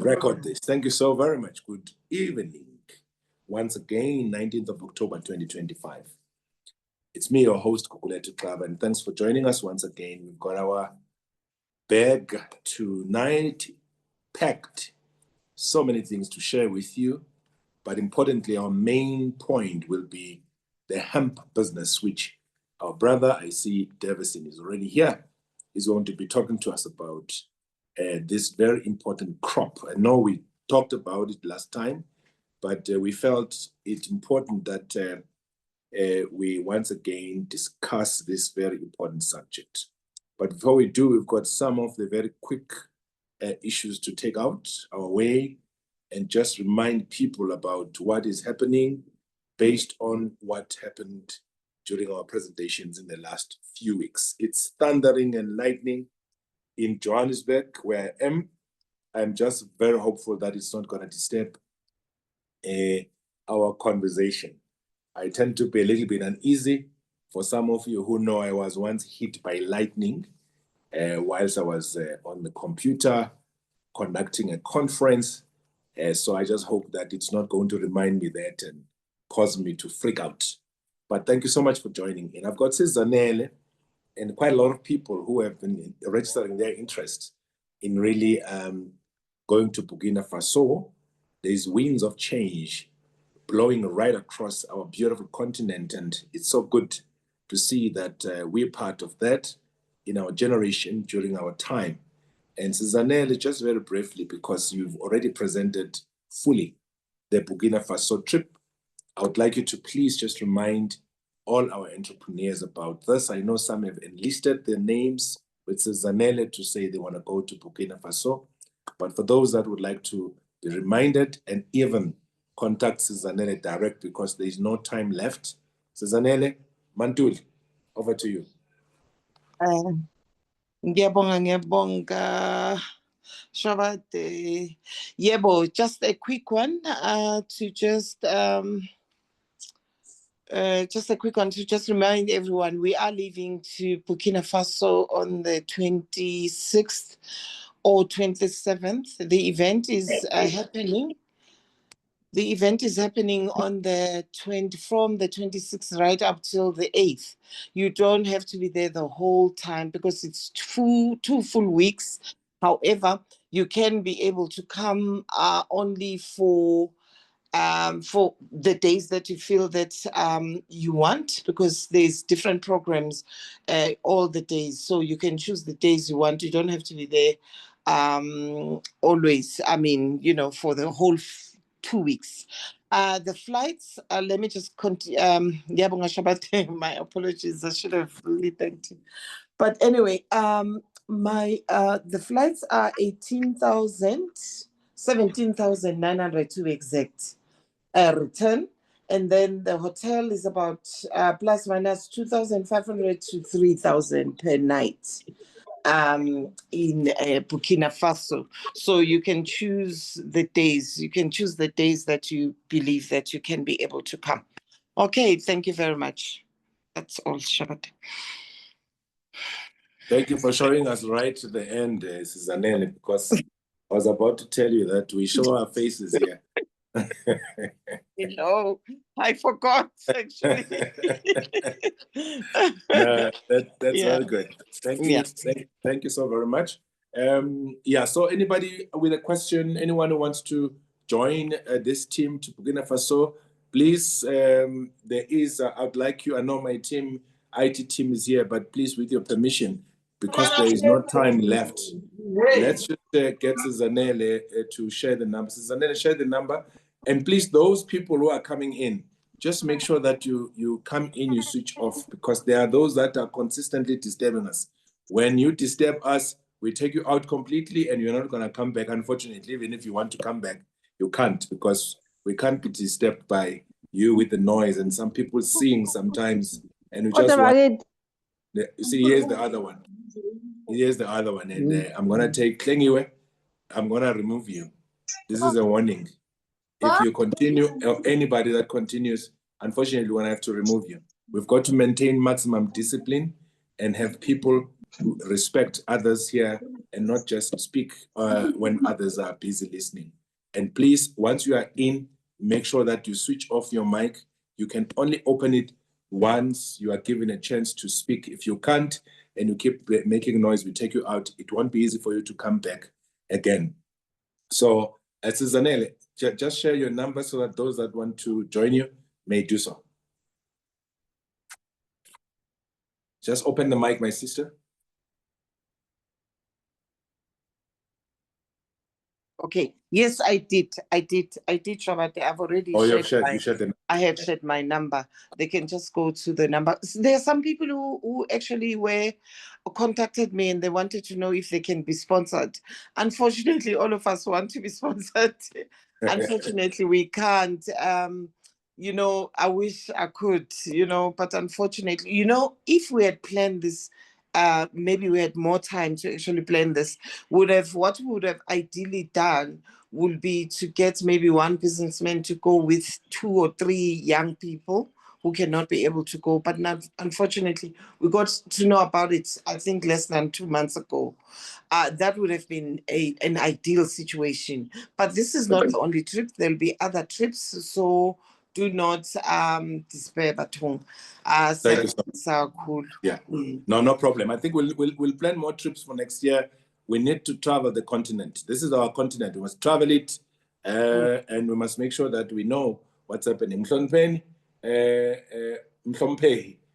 record this. Thank you so very much. Good evening. Once again, 19th of October, 2025. It's me, your host, Kukuletu Club, and thanks for joining us once again. We've got our bag tonight packed. So many things to share with you, but importantly, our main point will be the hemp business, which our brother, I see Davison is already here, is going to be talking to us about this very important crop. I know we talked about it last time, but we felt it important that we once again discuss this very important subject. But before we do, we've got some of the very quick issues to take out our way and just remind people about what is happening based on what happened during our presentations in the last few weeks. It's thundering and lightning in Johannesburg, where I am. I'm just very hopeful that it's not going to disturb our conversation. I tend to be a little bit uneasy. For some of you who know, I was once hit by lightning whilst I was on the computer conducting a conference. So I just hope that it's not going to remind me that and cause me to freak out. But thank you so much for joining in. I've got Sizanele and quite a lot of people who have been registering their interest in really going to Burkina Faso. There's winds of change blowing right across our beautiful continent, and it's so good to see that we're part of that in our generation during our time. And Sizanele, just very briefly, because you've already presented fully the Burkina Faso trip, I would like you to please just remind all our entrepreneurs about this. I know some have enlisted their names with Sizanele to say they want to go to Burkina Faso, but for those that would like to be reminded and even contact Sizanele direct because there is no time left. Sizanele, Mantul, over to you. Ngiyabonga, Shabate. Yebo, just a quick one to just a quick one to just remind everyone we are leaving to Burkina Faso on the 26th or 27th. The event is happening. The event is happening on from the 26th right up till the 8th. You don't have to be there the whole time because it's two full weeks. However, you can be able to come only for the days that you feel that you want, because there's different programs all the days. So you can choose the days you want. You don't have to be there always. I mean, for the whole 2 weeks. The flights, let me just continue. My apologies. I should have really thanked you. But anyway, the flights are 17,900 to be exact. Return, and then the hotel is about plus minus 2,500 to 3,000 per night in Burkina Faso. So you can choose the days. You can choose the days that you believe that you can be able to come. Okay, thank you very much. That's all, Shabbat. Thank you for showing us right to the end, Sizanele, because I was about to tell you that we show our faces here. I forgot, actually. No, that's very good. Thank you. Yeah. Thank you so very much. So anybody with a question, anyone who wants to join this team to Burkina Faso, please, there is, I'd like you, I know my team, IT team is here, but please, with your permission, because there is no time left, let's just get Sizanele to share the number. Sizanele, share the number. And please, those people who are coming in, just make sure that you come in, you switch off, because there are those that are consistently disturbing us. When you disturb us, we take you out completely and you're not going to come back. Unfortunately, even if you want to come back, you can't, because we can't be disturbed by you with the noise. And some people sing sometimes, and we just want... You see, here's the other one. Here's the other one. And I'm going to take Klengiwe. I'm going to remove you. This is a warning. If you continue, or anybody that continues, unfortunately, we're going to have to remove you. We've got to maintain maximum discipline and have people who respect others here and not just speak when others are busy listening. And please, once you are in, make sure that you switch off your mic. You can only open it once you are given a chance to speak. If you can't and you keep making noise, we take you out. It won't be easy for you to come back again. So, Sizanele, just share your number so that those that want to join you may do so. Just open the mic, my sister. Okay. Yes, I did, Robert. I've already shared you shared the number. I have shared my number. They can just go to the number. There are some people who actually contacted me and they wanted to know if they can be sponsored. Unfortunately, all of us want to be sponsored. Unfortunately, we can't. You know, I wish I could, you know, but unfortunately, you know, if we had planned this, maybe we had more time to actually plan this, what we would have ideally done would be to get maybe one businessman to go with 2 or 3 young people who cannot be able to go. But not, unfortunately, we got to know about it, I think, less than 2 months ago. That would have been an ideal situation. But this is not the only trip. There'll be other trips. So do not despair, Batung. Thank you so much. So cool. Yeah, no problem. I think we'll plan more trips for next year. We need to travel the continent. This is our continent. We must travel it, and we must make sure that we know what's happening.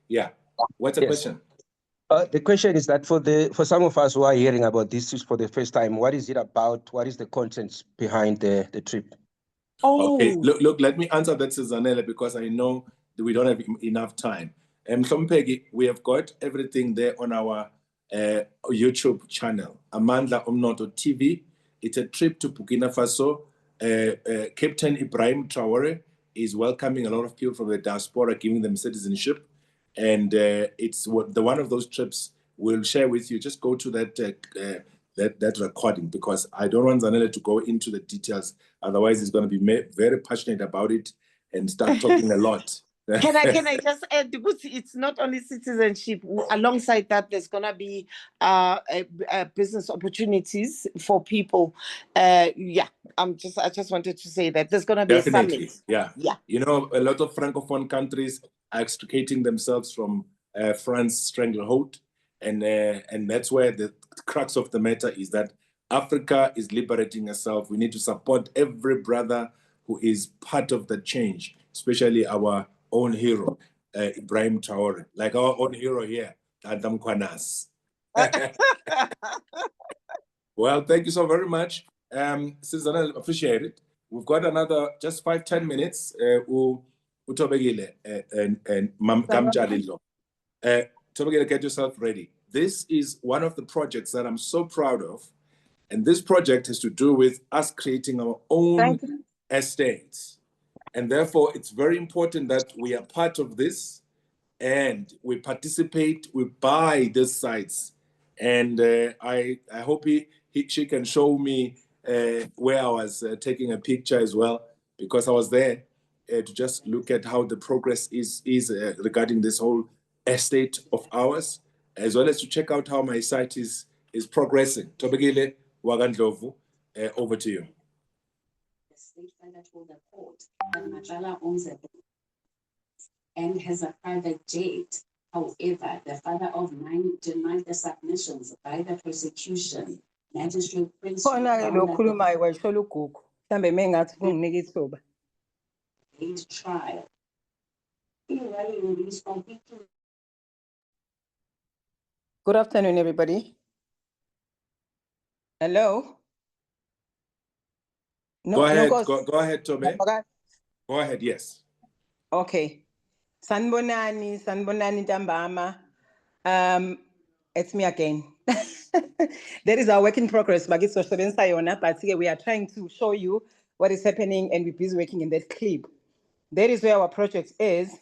Yeah. What's the question? The question is that for some of us who are hearing about this for the first time, what is it about? What is the contents behind the trip? Oh, okay. Look. Let me answer that, Sizanele, because I know that we don't have enough time. We have got everything there on our YouTube channel, Amandla Umnoto TV. It's a trip to Burkina Faso. Captain Ibrahim Traore is welcoming a lot of people from the diaspora, giving them citizenship. And it's one of those trips we'll share with you. Just go to that recording, because I don't want Zanele to go into the details. Otherwise, he's going to be very passionate about it and start talking a lot. Can I just add, because it's not only citizenship. Alongside that, there's gonna be business opportunities for people. I just wanted to say that there's gonna be Definitely. a summit. Yeah. You know, a lot of francophone countries are extricating themselves from France stranglehold, and that's where the crux of the matter is, that Africa is liberating herself. We need to support every brother who is part of the change, especially our own hero, Ibrahim Traore, like our own hero here, Adam Kwanas. Well, thank you so very much. Susan, I appreciate it. We've got another just 5-10 minutes. Utobegile and Mam Gamjalilo. Tobegile, get yourself ready. This is one of the projects that I'm so proud of. And this project has to do with us creating our own estates. And therefore, it's very important that we are part of this and we participate, we buy these sites. And I hope she can show me where I was taking a picture as well, because I was there to just look at how the progress is regarding this whole estate of ours, as well as to check out how my site is progressing. Tobegile Wagandlovu, over to you. The state funder told the court that Majala owns a and has a private jet. However, the father of 9 denied the submissions by the prosecution. Magistrate Prince trial. Good afternoon, everybody. Hello. No, go ahead, Tome. Go ahead, yes. Okay. Sanbonani Tambama. It's me again. That is our work in progress. But we are trying to show you what is happening, and we're busy working in that clip. That is where our project is.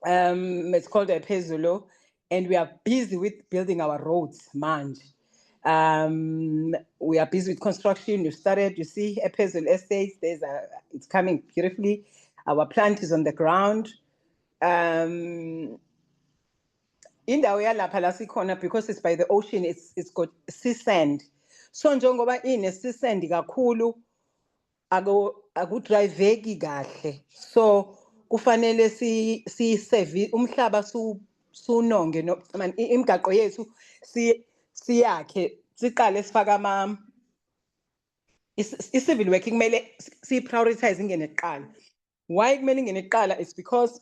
It's called Ephezulu, and we are busy with building our roads, Manj. We are busy with construction. We started, you see, Ephezulu Estates. It's coming beautifully. Our plant is on the ground. indawo yalapha la sikhona, because it's by the ocean, it's got sea sand. So njengoba sea sand kakhulu, akudriveki kahle. So kufanele si save umhlaba sunonge no imigaqo yethu siyakhe siqale sifaka i-civil work kumele si-prioritize ingene kuqala. Why kumele ingene kuqala? It's because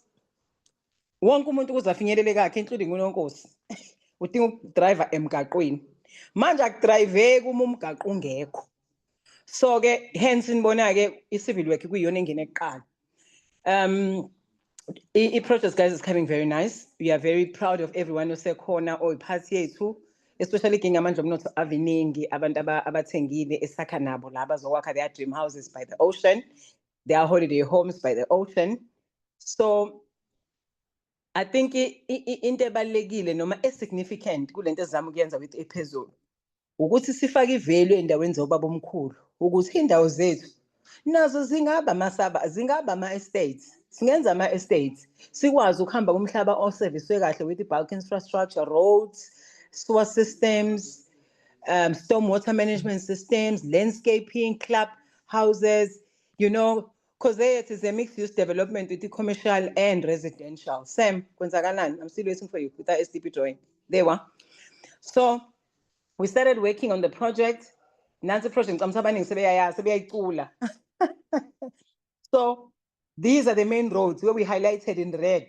wonke umuntu ukuze afinyelele kakhe, including unonkosi, udinga ukudriver emgaqweni. Manje akudriveki uma umgaqo ungekho. So-ke hence nibona-ke i-civil work kuyiyona engene kuqala. I-project, guys, is coming very nice. We are very proud of everyone osekhona oyiphathi yethu, especially ngamanje omnotho aveningi abantu abathengile esakha nabo la bazokwakha their dream houses by the ocean, their holiday homes by the ocean. So I think into ebalekile noma significant kulento ezama ukuyenza with Ephezulu ukuthi sifake ivalue endaweni zobaba omkhulu ukuthi indawo zethu nazo zingaba ama-estates, singenza ama-estates, sikwazi ukuhamba kumhlaba oserviswe kahle with bulk infrastructure, roads, sewer systems, storm water management systems, landscaping, club houses, you know, because it is a mixed use development with the commercial and residential. Sam, kwenzakalani? I'm still waiting for you with that SDP drawing. There we are. So we started working on the project. Nansi project sebeyayicula. So these are the main roads where we highlighted in red.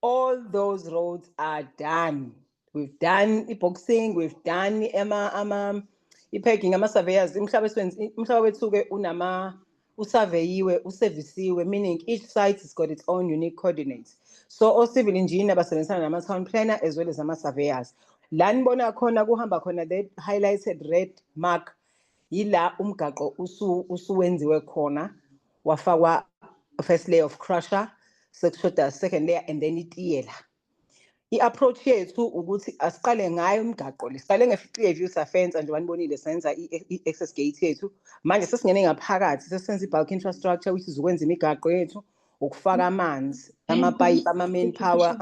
All those roads are done. We've done boxing, we've done i-pegging, ama-surveyors. Umhlaba wethu-ke usurveyiwe, usevisiwe, meaning each site has got its own unique coordinates. So all civil engineer basebenzisana nama-town planner as well as ama-surveyors. La nibona khona kuhamba khona that highlighted red mark yila umgaqo usuwenziwe khona wafakwa first layer of crusher, second layer, and then itiyela. I-approach yethu ukuthi asiqale ngayo umgaqo le, siqale nge-Clearview safenza nje banibonile senza i-access gate yethu. Manje sesingene ngaphakathi sesenza i-bulk infrastructure which is ukwenza imigaqo yethu, ukufaka amanzi, amapayipi, ama-main power,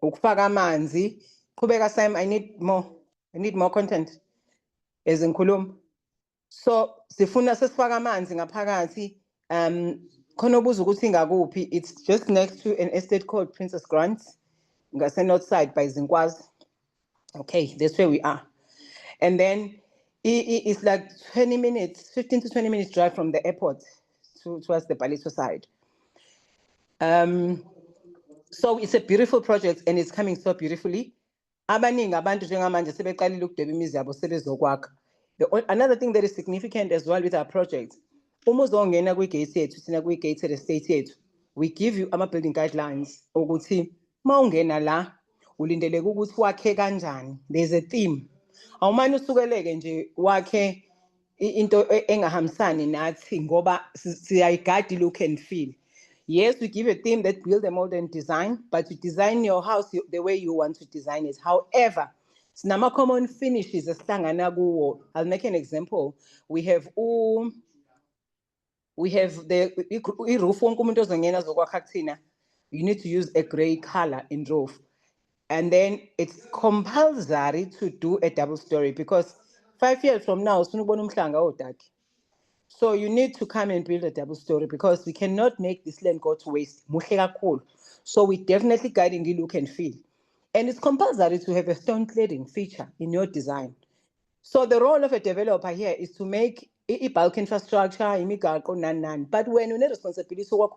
ukufaka amanzi. Qhubeka Sam, I need more content as ngikhuluma. So sifuna sesifaka amanzi ngaphakathi, khona ubuza ukuthi ngakuphi. It's just next to an estate called Princess Grants, ngase north side by Zinkwazi. Okay, that's where we are. And then it's like 15 to 20 minutes drive from the airport towards the Palito side. So it's a beautiful project and it's coming so beautifully. Abaningi abantu njengamanje sebeqalile ukudweba imizi yabo sebezokwakha. Another thing that is significant as well with our project, uma uzongena kwi-gate yethu, sina kwi-gated estate yethu, we give you ama-building guidelines ukuthi ma ungena la ulindeleke ukuthi wakhe kanjani. There's a theme. Awumane usukeleke nje wakhe into engahambisani nathi ngoba siyayigada look and feel. Yes, we give a theme that build a modern design, but you design your house the way you want to design it. However, sinama common finishes esihlangana kuwo. I'll make an example. We have the roof. Wonke umuntu ozongena zokwakha kuthina, you need to use a grey color in roof. And then it's compulsory to do a double story because 5 years from now, so you need to come and build a double story because we cannot make this land go to waste. So we definitely guiding the look and feel. And it's compulsory to have a stone cladding feature in your design. So the role of a developer here is to make bulk infrastructure, but when you need responsibility, so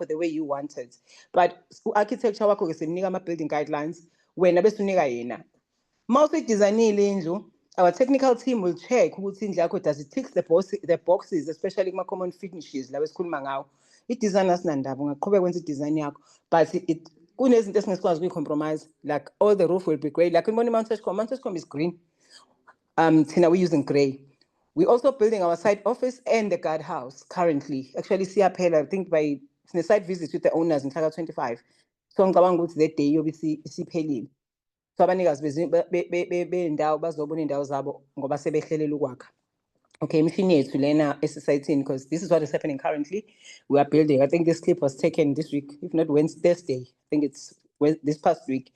the way you want it. But architecture building guidelines, when most design our technical team will check does it tick the boxes, especially common finishes. It designers design, but it compromise. Like all the roof will be grey. Like in Montescom is green. We're using grey. We're also building our site office and the guardhouse currently. Actually, I think by the site visits with the owners in 25. So I'm going to that day you'll be see so abanikazi bendawo bazobona indawo zabo ngoba sebehlelela ukwakha. Okay, imishini yethu lena esisayithini, because this is what is happening currently. We are building. I think this clip was taken this week, if not Thursday. I think it's this past week.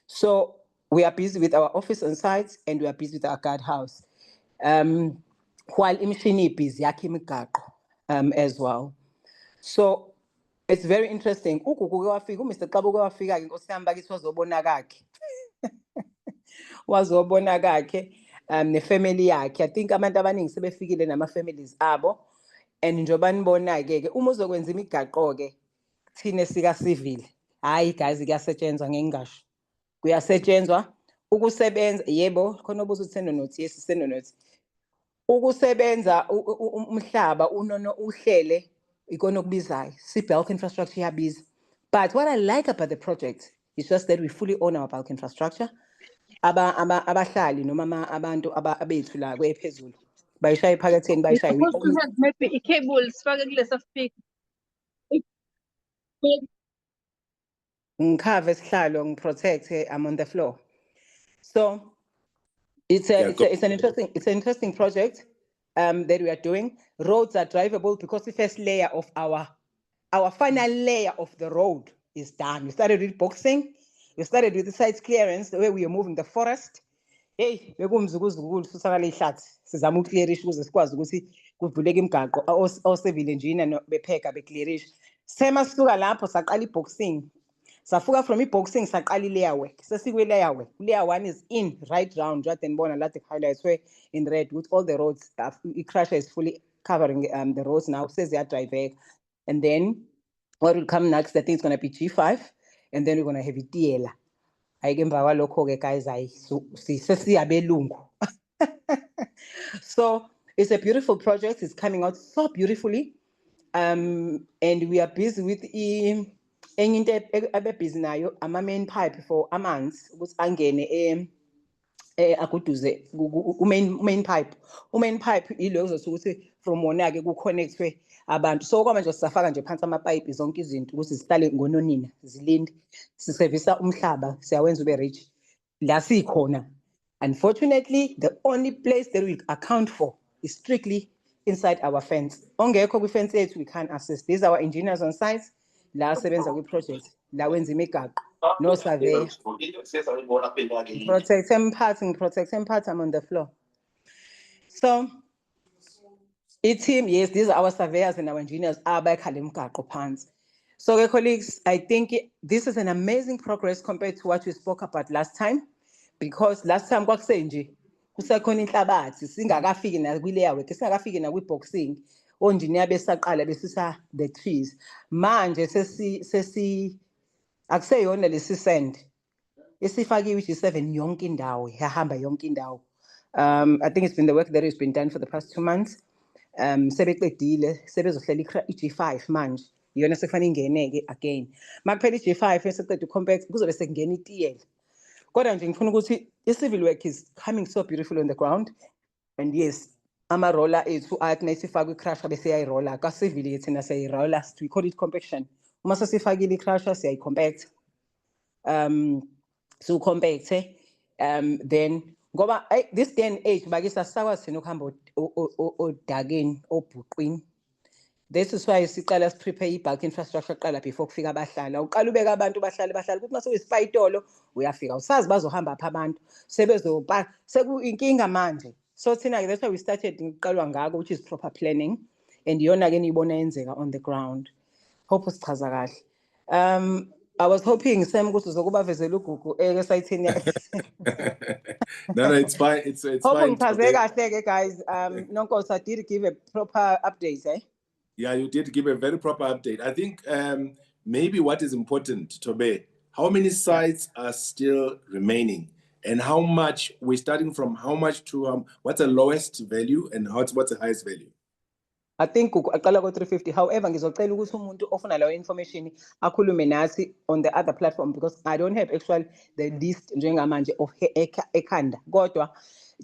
So we are busy with our office on site and we are busy with our guardhouse. While imishini busy as well. So it's very interesting. Ugugu wafika, Mr. Xabuke wafika ke Nkosi yami bakithi wazobona kakhe. Wazobona kakhe nefamily yakhe. I think abantu abaningi sebefikile nama-families abo. And njengoba nibona-ke uma uzokwenza imigaqo-ke thina sika-civil, hayi guys kuyasetshenzwa ngeke ngingasho. Kuyasetshenzwa ukusebenza, yebo khona obuza ukuthi senonothi, yes senonothi. Ukusebenza umhlaba unono uhlele ikona okubizayo. Si-bulk infrastructure iyabiza. But what I like about the project is just that we fully own our bulk infrastructure. Abahlali noma abantu abethu la kwephezulu bayishaya ephaketheni bayishaya. Supposed to have maybe a cable sifake kulesa speak. Ngikhave isihlalo ngiprotect, I'm on the floor. So it's an interesting project that we are doing. Roads are drivable because the first layer of our final layer of the road is done. We started with boxing, we started with the site clearance, the way we are moving the forest. Hey, bekumzukuzukulu susakala ihlathi sizama ukclearisha ukuze sikwazi ukuthi kuvuleke imigaqo o-civil engineer bepheka beclearisha. Sema sisuka lapho saqala i-boxing. Safuka from i-boxing saqala i-layer work. Sesikwi-layer work. Layer 1 is in right round. Right and bona lathi highlights where in red with all the roads. I-crusher is fully covering the roads now. Says they are drive. And then what will come next? I think it's gonna be G5, and then we're gonna have it Tiela. Guys, so it's a beautiful project. It's coming out so beautifully, and we are busy with a main pipe for amanzi ukuthi angene akuduze main pipe. Main pipe ilo kuzothi ukuthi from wona ke ku connectwe abantu. So kwamanje sisafaka nje phansi amapipe zonke izinto ukuthi zihlale ngononina zilinde. Sisevisa umhlaba siyawenza ube rich. La sikhona. Unfortunately, the only place that we account for is strictly inside our fence. Ongekho kwi fence yethu we can't assist. These are our engineers on site. La sebenza kwi project. La wenza imigaqo. No survey. Protect empathy, I'm on the floor. So, team, yes, these are our surveyors and our engineers. So, colleagues, I think this is an amazing progress compared to what we spoke about last time, because last time kwakusenje kusekhona inhlabathi singakafiki na kwi-layer work, singakafiki na kwi-boxing, o-engineer besaqala besisa the trees. Manje akuseyona lesi send isifakiwe G7 yonke indawo yahamba yonke indawo. I think it's been the work that has been done for the past 2 months. Sebeqedile sebezohlela i-G5 manje iyona sekufanele ingene-ke again. Makuphela i-G5 eseqeda ucompact kuzobe sekungena itiyela. Kodwa nje ngifuna ukuthi i-civil work is coming so beautiful on the ground, and yes, ama-roller ethu athi nasifaka i-crusher bese yayirola ka-civil yethina siyayirola, we call it compaction. Uma sesifakile i-crusher siyayi-compact. So compact, then ngoba this day and age bakisa sakwazi thina ukuhamba odakeni obhuqwini. This is why siqala prepare i-bulk infrastructure qala before kufika abahlali. Uqala ubeka abantu bahlale ukuthi mase uyisipayitolo uyafika usazi bazohamba apha abantu sebezopa sekuyinkinga manje. So thina that's why we started ngiqalwa ngako, which is proper planning, and yona ke niyibona yenzeka on the ground. Hope usichaza kahle. I was hoping Sam ukuthi uzokuba vezela ugugu esayithini. No, it's fine. It's hope fine. Ngichaze kahle guys. Nonkosi, I did give a proper update, eh? Yeah, you did give a very proper update. I think maybe what is important, Tobe, how many sites are still remaining, and how much we're starting from? How much to what's the lowest value and what's the highest value? I think aqala ko 350. However, ngizocela ukuthi umuntu ofuna lawo information akhulume nathi on the other platform, because I don't have actually the list njengamanje of ekhanda. Kodwa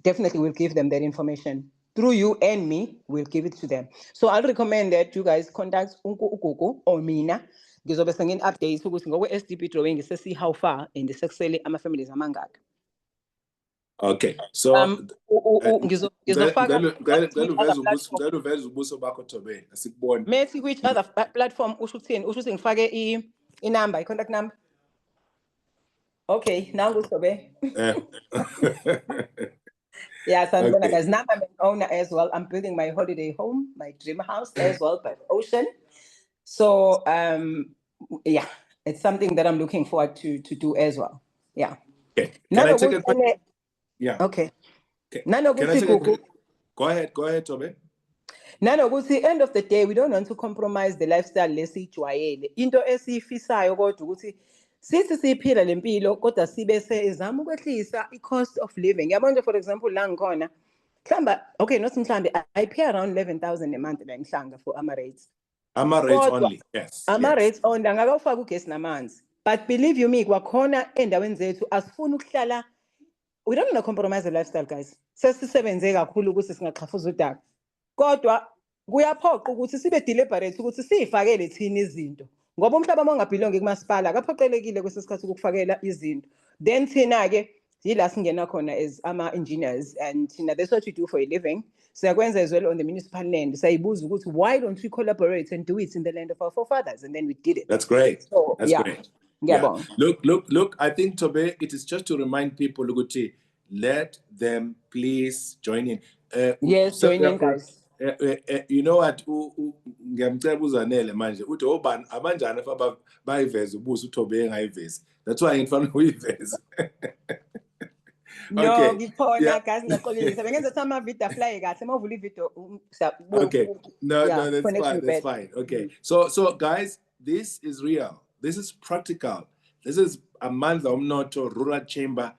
definitely will give them that information. Through you and me, we'll give it to them. So I'll recommend that you guys contact ugugu or mina. Ngizobe sengin updates ukuthi ngokwe SDP drawing see how far and the successfully ama families amangaka. Okay, so ngizofaka uveze ubuso bakho Tobe asikubone. methi which other platform usho ukuthini? Usho ukuthi ngifake i-number, i-contact number. Okay, now Tobe. Yeah, Sanbona, guys. Now I'm an owner as well. I'm building my holiday home, my dream house as well by the ocean. So yeah, it's something that I'm looking forward to do as well. Yeah. Okay. Can I take a question? Yeah. Okay. Can I take a... Go ahead, Tobe. Nanokuthi end of the day, we don't want to compromise the lifestyle lesijwayele. Into esifisayo kodwa ukuthi sithi siphila lempilo kodwa sibe sezama ukwehlisa i-cost of living. Yabo nje for example la ngikhona mhlamba, okay, not mhlambe I pay around 11,000 a month la ngihlanga for ama rates. Ama rates only. Yes. Ama rates only angakawufaka ugesi namanzi. But believe you me, kwakhona endaweni zethu asifuni ukuhlala. We don't want to compromise the lifestyle, guys. Sesisebenze kakhulu ukuthi singaxhafuza udaka. Kodwa kuyaphoqa ukuthi sibe deliberate ukuthi sifakele thina izinto. Ngoba umhlaba mongabhilongi kumasipala akaphoqelekile kwesisikhathi ukufakela izinto. Then thina ke yila singena khona as ama-engineers and that's what we do for a living. Siyakwenza as well on the municipal land. Sayibuza ukuthi why don't we collaborate and do it in the land of our forefathers? And then we did it. That's great. So, that's great. Yeah. Look, I think Tobe, it is just to remind people, let them please join in. Yes, join in, guys. You know what? Ngiyamcela uzanele manje uthi obani abanjani afa bayiveza ubuso uTobe engayivezi. That's why ngifana uyiveza. No, ngikhona guys ngiyaqolisa. Bengenza sama video fly kahle mawuvula ivideo. Okay. No, that's fine. Okay. So guys, this is real. This is practical. This is Amandla Umnoto Rural Chamber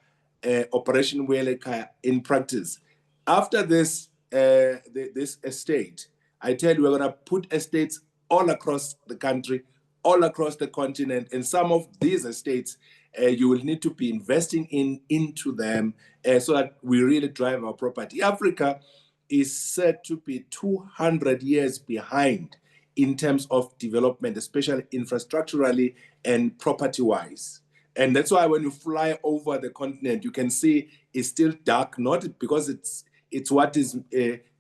Operation Welekhaya in practice. After this this estate, I tell you, we're going to put estates all across the country, all across the continent, and some of these estates you will need to be investing into them so that we really drive our property. Africa is said to be 200 years behind in terms of development, especially infrastructurally and property-wise. And that's why when you fly over the continent, you can see it's still dark, not because it's what is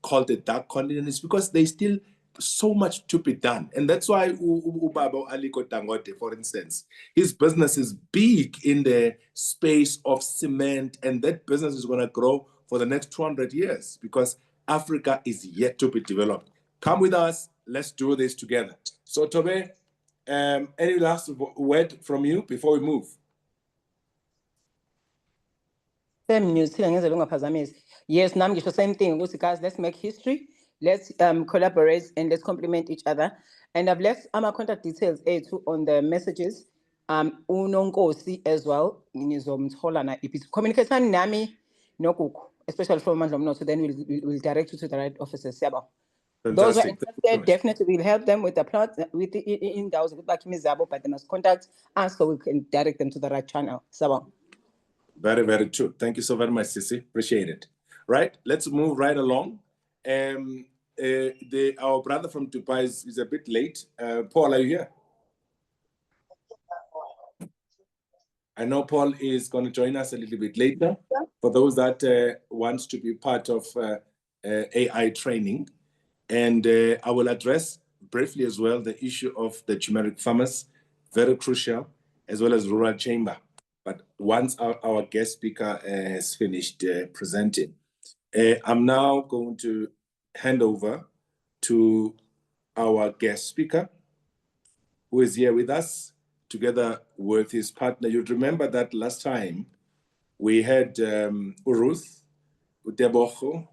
called the dark continent, it's because there's still so much to be done. And that's why Ubaba Aliko Dangote, for instance, his business is big in the space of cement, and that business is going to grow for the next 200 years because Africa is yet to be developed. Come with us. Let's do this together. So, Tobe, any last word from you before we move? Yes, Nam, the same thing. Guys, let's make history. Let's collaborate and let's complement each other. And I've left my contact details on the messages. Unonkosi as well. If it's communication nami no especially from Mandla, so then we'll direct you to the right offices. Those are interested, definitely will help them with the plot with the in those but they must contact us so we can direct them to the right channel. Very, very true. Thank you so very much, Sissy. Appreciate it. Right, let's move right along. Our brother from Dubai is a bit late. Paul, are you here? I know Paul is going to join us a little bit later. For those that want to be part of AI training. And I will address briefly as well the issue of the turmeric farmers, very crucial, as well as rural chamber. But once our guest speaker has finished presenting, I'm now going to hand over to our guest speaker, who is here with us, together with his partner. You'd remember that last time we had Ruth Utebocho.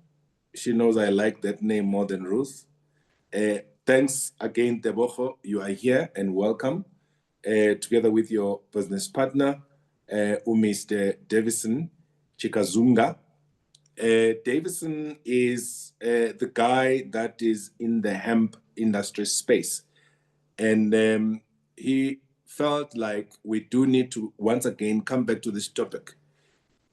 She knows I like that name more than Ruth. Thanks again, Tebocho. You are here and welcome, together with your business partner, Mr. Davison Chikazunga. Davison is the guy that is in the hemp industry space. And he felt like we do need to, once again, come back to this topic.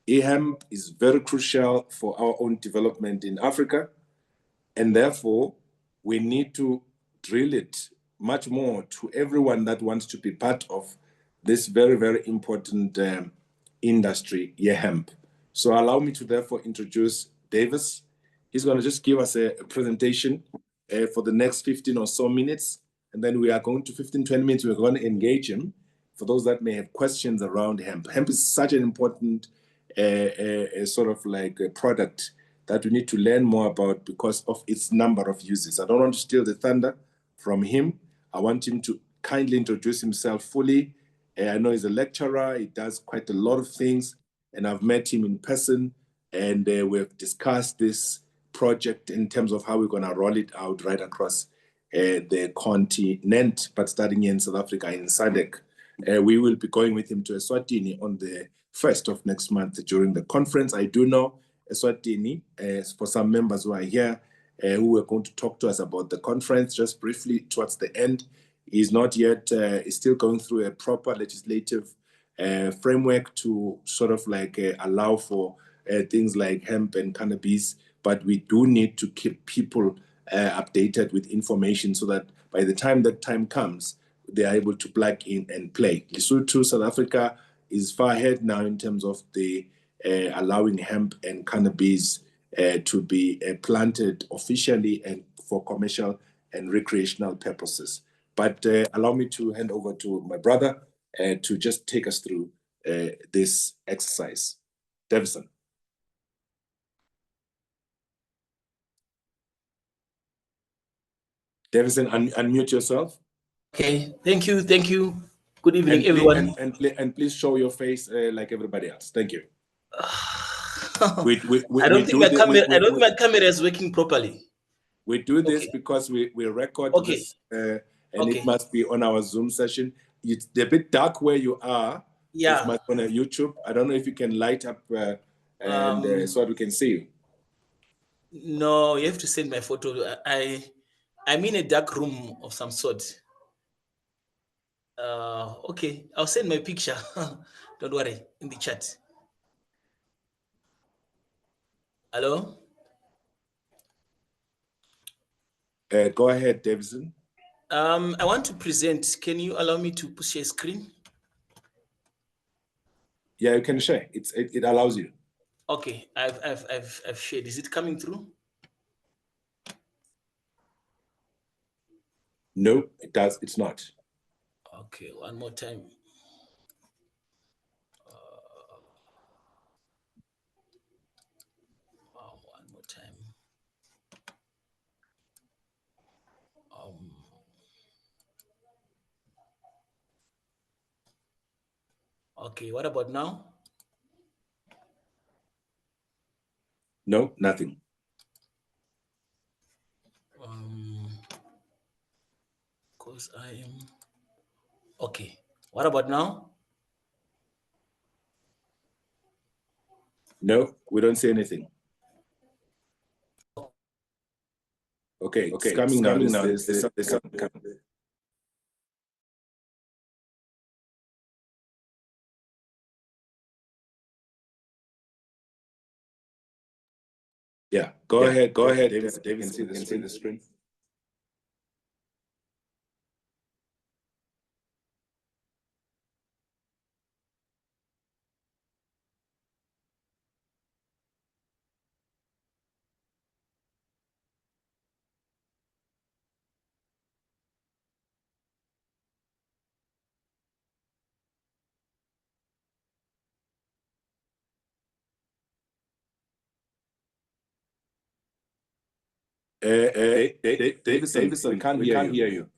Hemp is very crucial for our own development in Africa, and therefore we need to drill it much more to everyone that wants to be part of this very, very important industry, hemp. So allow me to therefore introduce Davis. He's going to just give us a presentation for the next 15 or so minutes. And then we are going to 15, 20 minutes, we're going to engage him for those that may have questions around hemp. Hemp is such an important sort of like a product that we need to learn more about because of its number of uses. I don't want to steal the thunder from him. I want him to kindly introduce himself fully. I know he's a lecturer. He does quite a lot of things, and I've met him in person, and we've discussed this project in terms of how we're going to roll it out right across the continent, but starting in South Africa in SADC. We will be going with him to Eswatini on the 1st of next month during the conference. I do know Eswatini, for some members who are here, who are going to talk to us about the conference just briefly towards the end. He's not yet, he's still going through a proper legislative framework to sort of like allow for things like hemp and cannabis, but we do need to keep people updated with information so that by the time that time comes, they are able to plug in and play. Lesotho, South Africa is far ahead now in terms of the allowing hemp and cannabis to be planted officially and for commercial and recreational purposes. But allow me to hand over to my brother to just take us through this exercise. Davison. Davison, unmute yourself. Okay, thank you. Good evening, everyone. And please show your face like everybody else. Thank you. I don't think my camera is working properly. We do this because we record this, and it must be on our Zoom session. It's a bit dark where you are. Yeah. It's much on YouTube. I don't know if you can light up so that we can see you. No, you have to send my photo. I'm in a dark room of some sort. Okay, I'll send my picture. Don't worry, in the chat. Hello? Go ahead, Davison. I want to present. Can you allow me to share screen? Yeah, you can share. It allows you. Okay, I've shared. Is it coming through? No, it does. It's not. Okay, one more time. One more time. Okay, what about now? No, nothing. Because I am okay. What about now? No, we don't see anything. Okay, it's coming now. There's something coming. Yeah, go ahead. David, can see the screen. Davison, we can't hear you.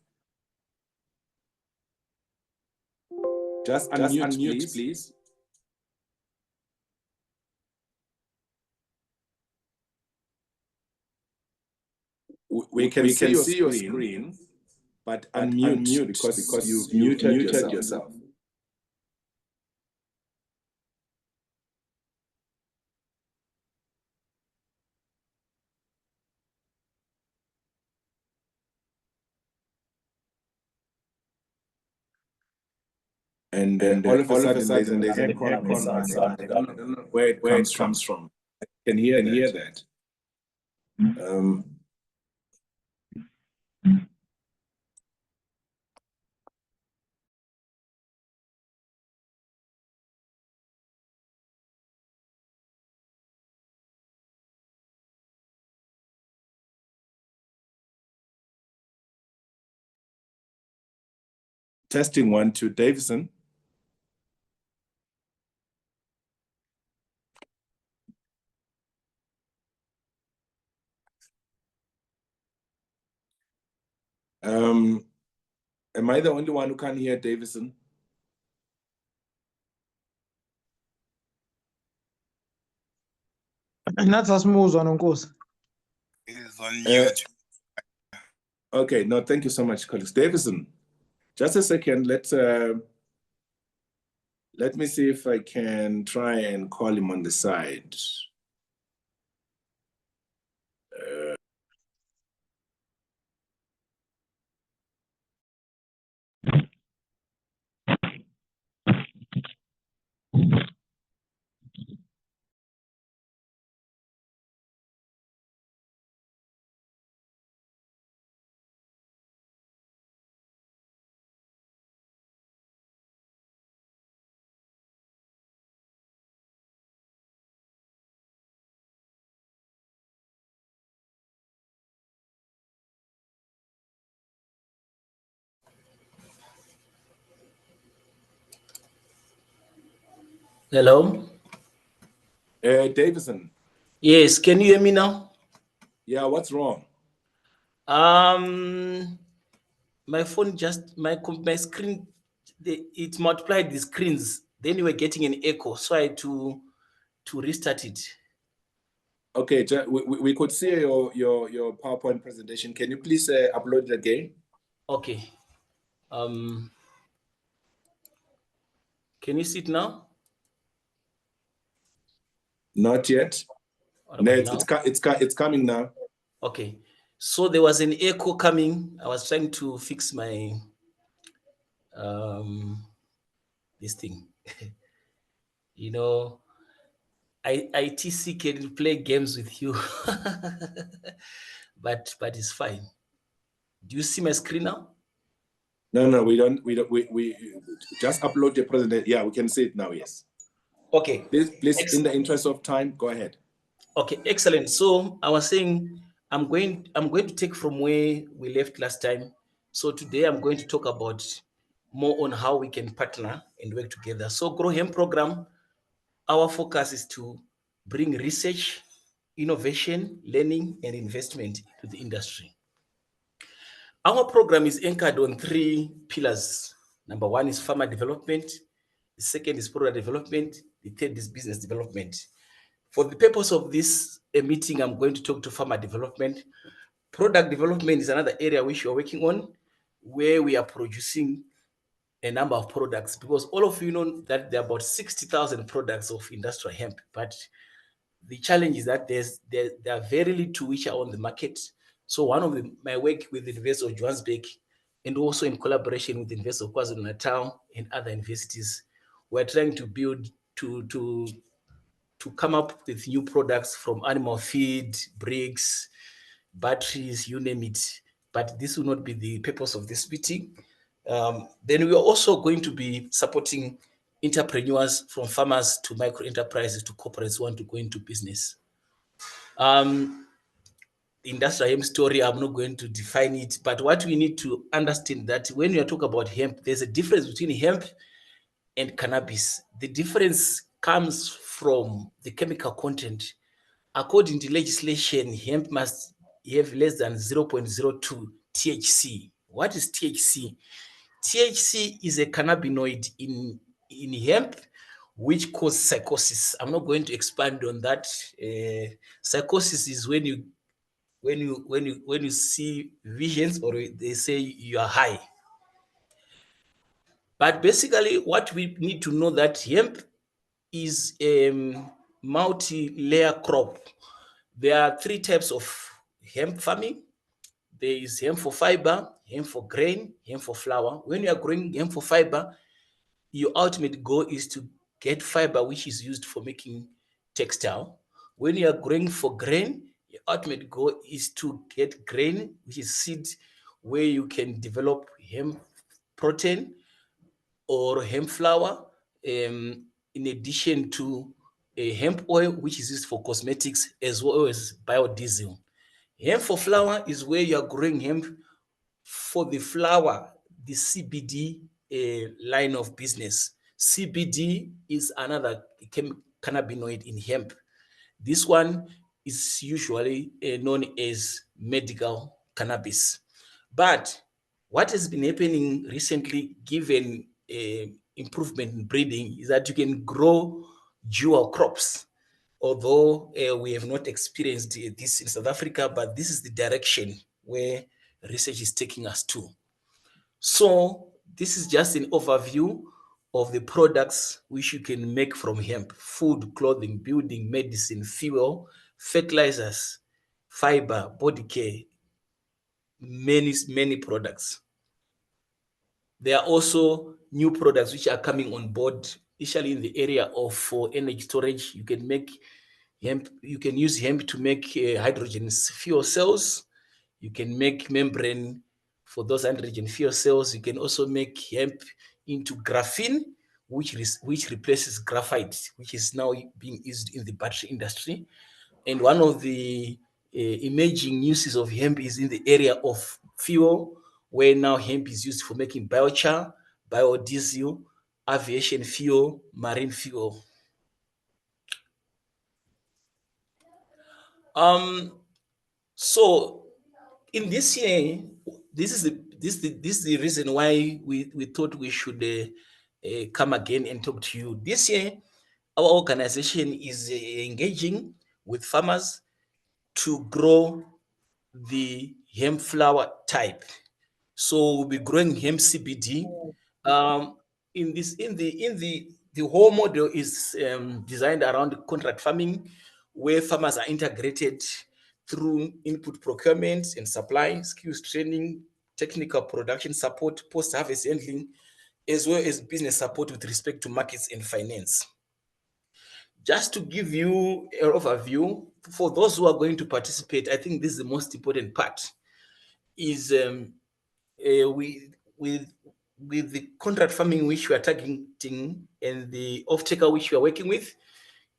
Just unmute, please. We can see your screen, but unmute because you've muted yourself. And all of a sudden, there's an echo sound. I don't know where it comes from. I can hear that. Testing 1, 2, Davison. Am I the only one who can't hear Davison? Nathi asimuzwa nonkosi. It is on mute. Okay, no, thank you so much, colleagues. Davison, just a second. Let me see if I can try and call him on the side. Hello? Davison. Yes, can you hear me now? Yeah, what's wrong? My phone just, my screen, it multiplied the screens. Then you were getting an echo, so I had to restart it. Okay, we could see your PowerPoint presentation. Can you please upload it again? Okay. Can you see it now? Not yet. No, it's coming now. Okay. So there was an echo coming. I was trying to fix my this thing. You know, ITC can play games with you, but it's fine. Do you see my screen now? No, we don't. We just upload your presentation. Yeah, we can see it now. Yes. Okay. Please, in the interest of time, go ahead. Okay, excellent. So I was saying I'm going to take from where we left last time. So today I'm going to talk about more on how we can partner and work together. So Grow Hemp program, our focus is to bring research, innovation, learning, and investment to the industry. Our program is anchored on 3 pillars. Number 1 is farmer development. The second is product development. The third is business development. For the purpose of this meeting, I'm going to talk to farmer development. Product development is another area which we're working on, where we are producing a number of products, because all of you know that there are about 60,000 products of industrial hemp, but the challenge is that there are very little which are on the market. So one of my work with the University of Johannesburg, and also in collaboration with the University of KwaZulu-Natal and other universities, we're trying to build to come up with new products from animal feed, bricks, batteries, you name it. But this will not be the purpose of this meeting. Then we are also going to be supporting entrepreneurs, from farmers to micro enterprises to corporates who want to go into business. The industrial hemp story, I'm not going to define it, but what we need to understand that when we are talking about hemp, there's a difference between hemp and cannabis. The difference comes from the chemical content. According to legislation, hemp must have less than 0.02 THC. What is THC? THC is a cannabinoid in hemp, which causes psychosis. I'm not going to expand on that. Psychosis is when you see visions, or they say you are high. But basically, what we need to know that hemp is a multi-layer crop. There are 3 types of hemp farming. There is hemp for fiber, hemp for grain, hemp for flour. When you are growing hemp for fiber, your ultimate goal is to get fiber, which is used for making textile. When you are growing for grain, your ultimate goal is to get grain, which is seed, where you can develop hemp protein or hemp flour, in addition to a hemp oil, which is used for cosmetics, as well as biodiesel. Hemp for flour is where you are growing hemp for the flour, the CBD line of business. CBD is another cannabinoid in hemp. This one is usually known as medical cannabis. But what has been happening recently, given improvement in breeding, is that you can grow dual crops. Although we have not experienced this in South Africa, but this is the direction where research is taking us to. So this is just an overview of the products which you can make from hemp: food, clothing, building, medicine, fuel, fertilizers, fiber, body care, many products. There are also new products which are coming on board, especially in the area of energy storage. You can make hemp, you can use hemp to make hydrogen fuel cells. You can make membrane for those hydrogen fuel cells. You can also make hemp into graphene, which replaces graphite, which is now being used in the battery industry. And one of the emerging uses of hemp is in the area of fuel, where now hemp is used for making biochar, biodiesel, aviation fuel, marine fuel. So in this year, this is the reason why we thought we should come again and talk to you. This year, our organization is engaging with farmers to grow the hemp flower type. So we'll be growing hemp CBD. In the whole model is designed around contract farming, where farmers are integrated through input procurement and supply, skills training, technical production support, post-harvest handling, as well as business support with respect to markets and finance. Just to give you an overview, for those who are going to participate, I think this is the most important part, is with the contract farming which we are targeting and the off-taker which we are working with,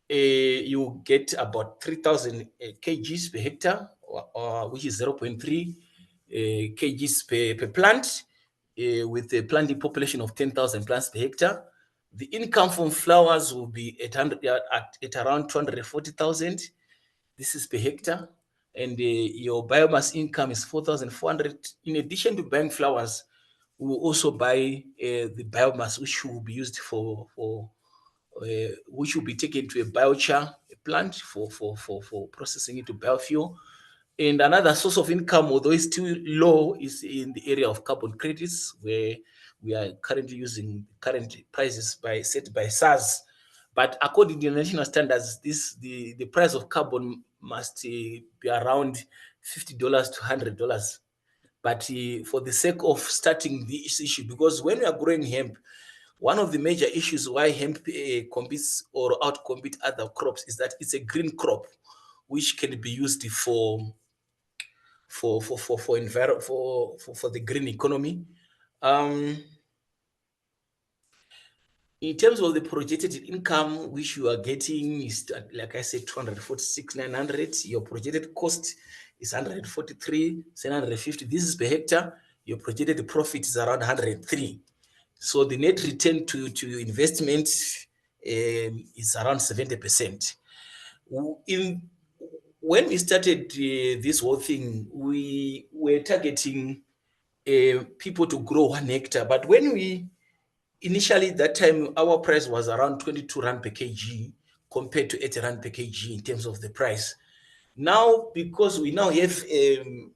you get about 3,000 kgs per hectare, which is 0.3 kgs per plant, with a planting population of 10,000 plants per hectare. The income from flowers will be at around 240,000. This is per hectare. And your biomass income is 4,400. In addition to buying flowers, we will also buy the biomass, which will be used which will be taken to a biochar plant for processing it to biofuel. And another source of income, although it's still low, is in the area of carbon credits, where we are currently using current prices set by SARS. But according to international standards, the price of carbon must be around $50 to $100. But for the sake of starting this issue, because when we are growing hemp, one of the major issues why hemp competes or outcompete other crops is that it's a green crop, which can be used for the green economy. In terms of the projected income which you are getting is, like I said, 246,900. Your projected cost is 143,750. This is per hectare. Your projected profit is around 103. So the net return to your investment is around 70%. When we started this whole thing, we were targeting people to grow 1 hectare. But when we initially, that time, our price was around 22 Rand per kg compared to 80 Rand per kg in terms of the price. Now, because we now have a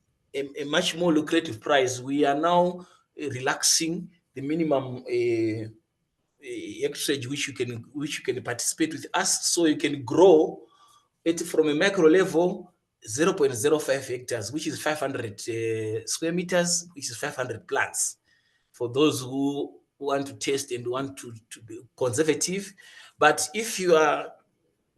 much more lucrative price, we are now relaxing the minimum exchange which you can participate with us, so you can grow it from a micro level 0.05 hectares, which is 500 square meters, which is 500 plants. For those who want to test and want to be conservative. But if you are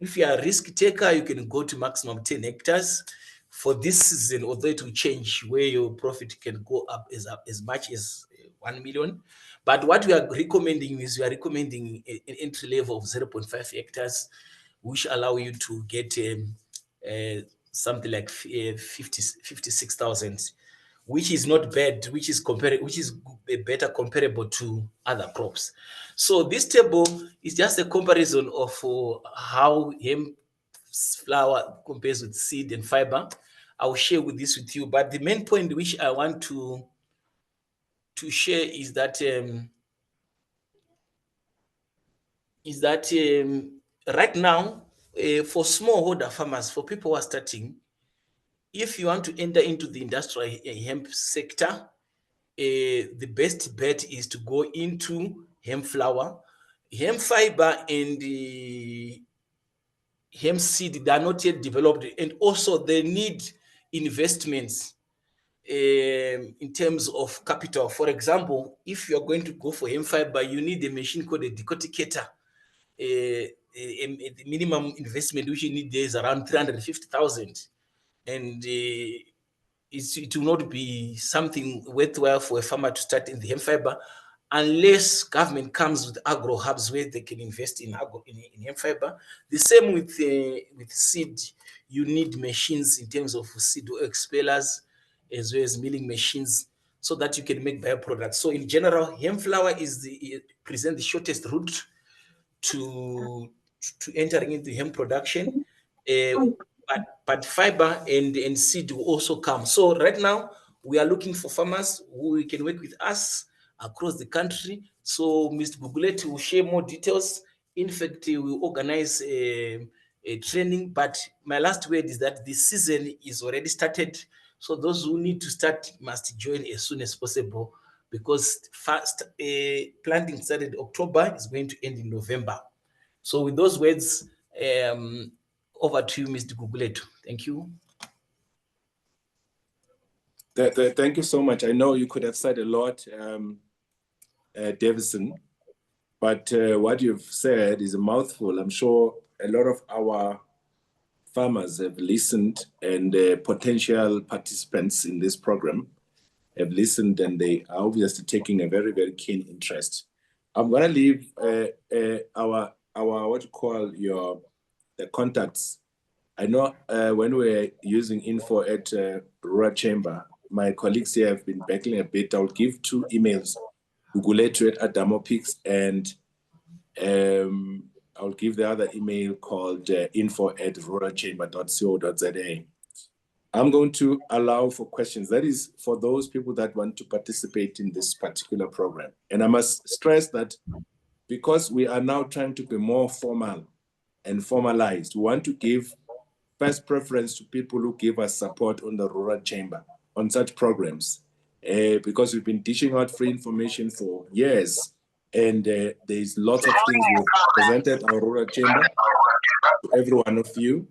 a risk taker, you can go to maximum 10 hectares. For this season, although it will change, where your profit can go up as much as 1 million. But what we are recommending is an entry level of 0.5 hectares, which allow you to get something like 56,000. which is not bad, which is better comparable to other crops. So this table is just a comparison of how hemp flour compares with seed and fiber. I'll share this with you, but the main point which I want to share is that right now, for smallholder farmers, for people who are starting, if you want to enter into the industrial hemp sector, the best bet is to go into hemp flour. Hemp fiber and the hemp seed, they are not yet developed, and also they need investments in terms of capital. For example, if you are going to go for hemp fiber, you need a machine called a decorticator. The minimum investment which you need there is around 350,000, and it will not be something worthwhile for a farmer to start in the hemp fiber unless government comes with agro hubs where they can invest in hemp fiber. The same with seed. You need machines in terms of seed expellers as well as milling machines so that you can make bioproducts. So in general, hemp flour present the shortest route to entering into hemp production, but fiber and seed will also come. So right now we are looking for farmers who can work with us across the country. So Mr. Gugulet will share more details. In fact, we will organize a training, but my last word is that the season is already started. So those who need to start must join as soon as possible, because planting started October, is going to end in November. So with those words, over to you, Mr. Guguletu. Thank you. Thank you so much. I know you could have said a lot, Davison, but what you've said is a mouthful. I'm sure a lot of our farmers have listened, and potential participants in this program have listened, and they are obviously taking a very, very keen interest. I'm going to leave our what you call the contacts. I know when we're using info at Rural Chamber, my colleagues here have been backing a bit. I'll give 2 emails, Guguletu at Adamopix, and I'll give the other email called info@ruralchamber.co.za. I'm going to allow for questions. That is for those people that want to participate in this particular program. And I must stress that because we are now trying to be more formal and formalized, we want to give first preference to people who give us support on the Rural Chamber on such programs, because we've been dishing out free information for years, and there's lots of things we've presented our Rural Chamber to every one of you.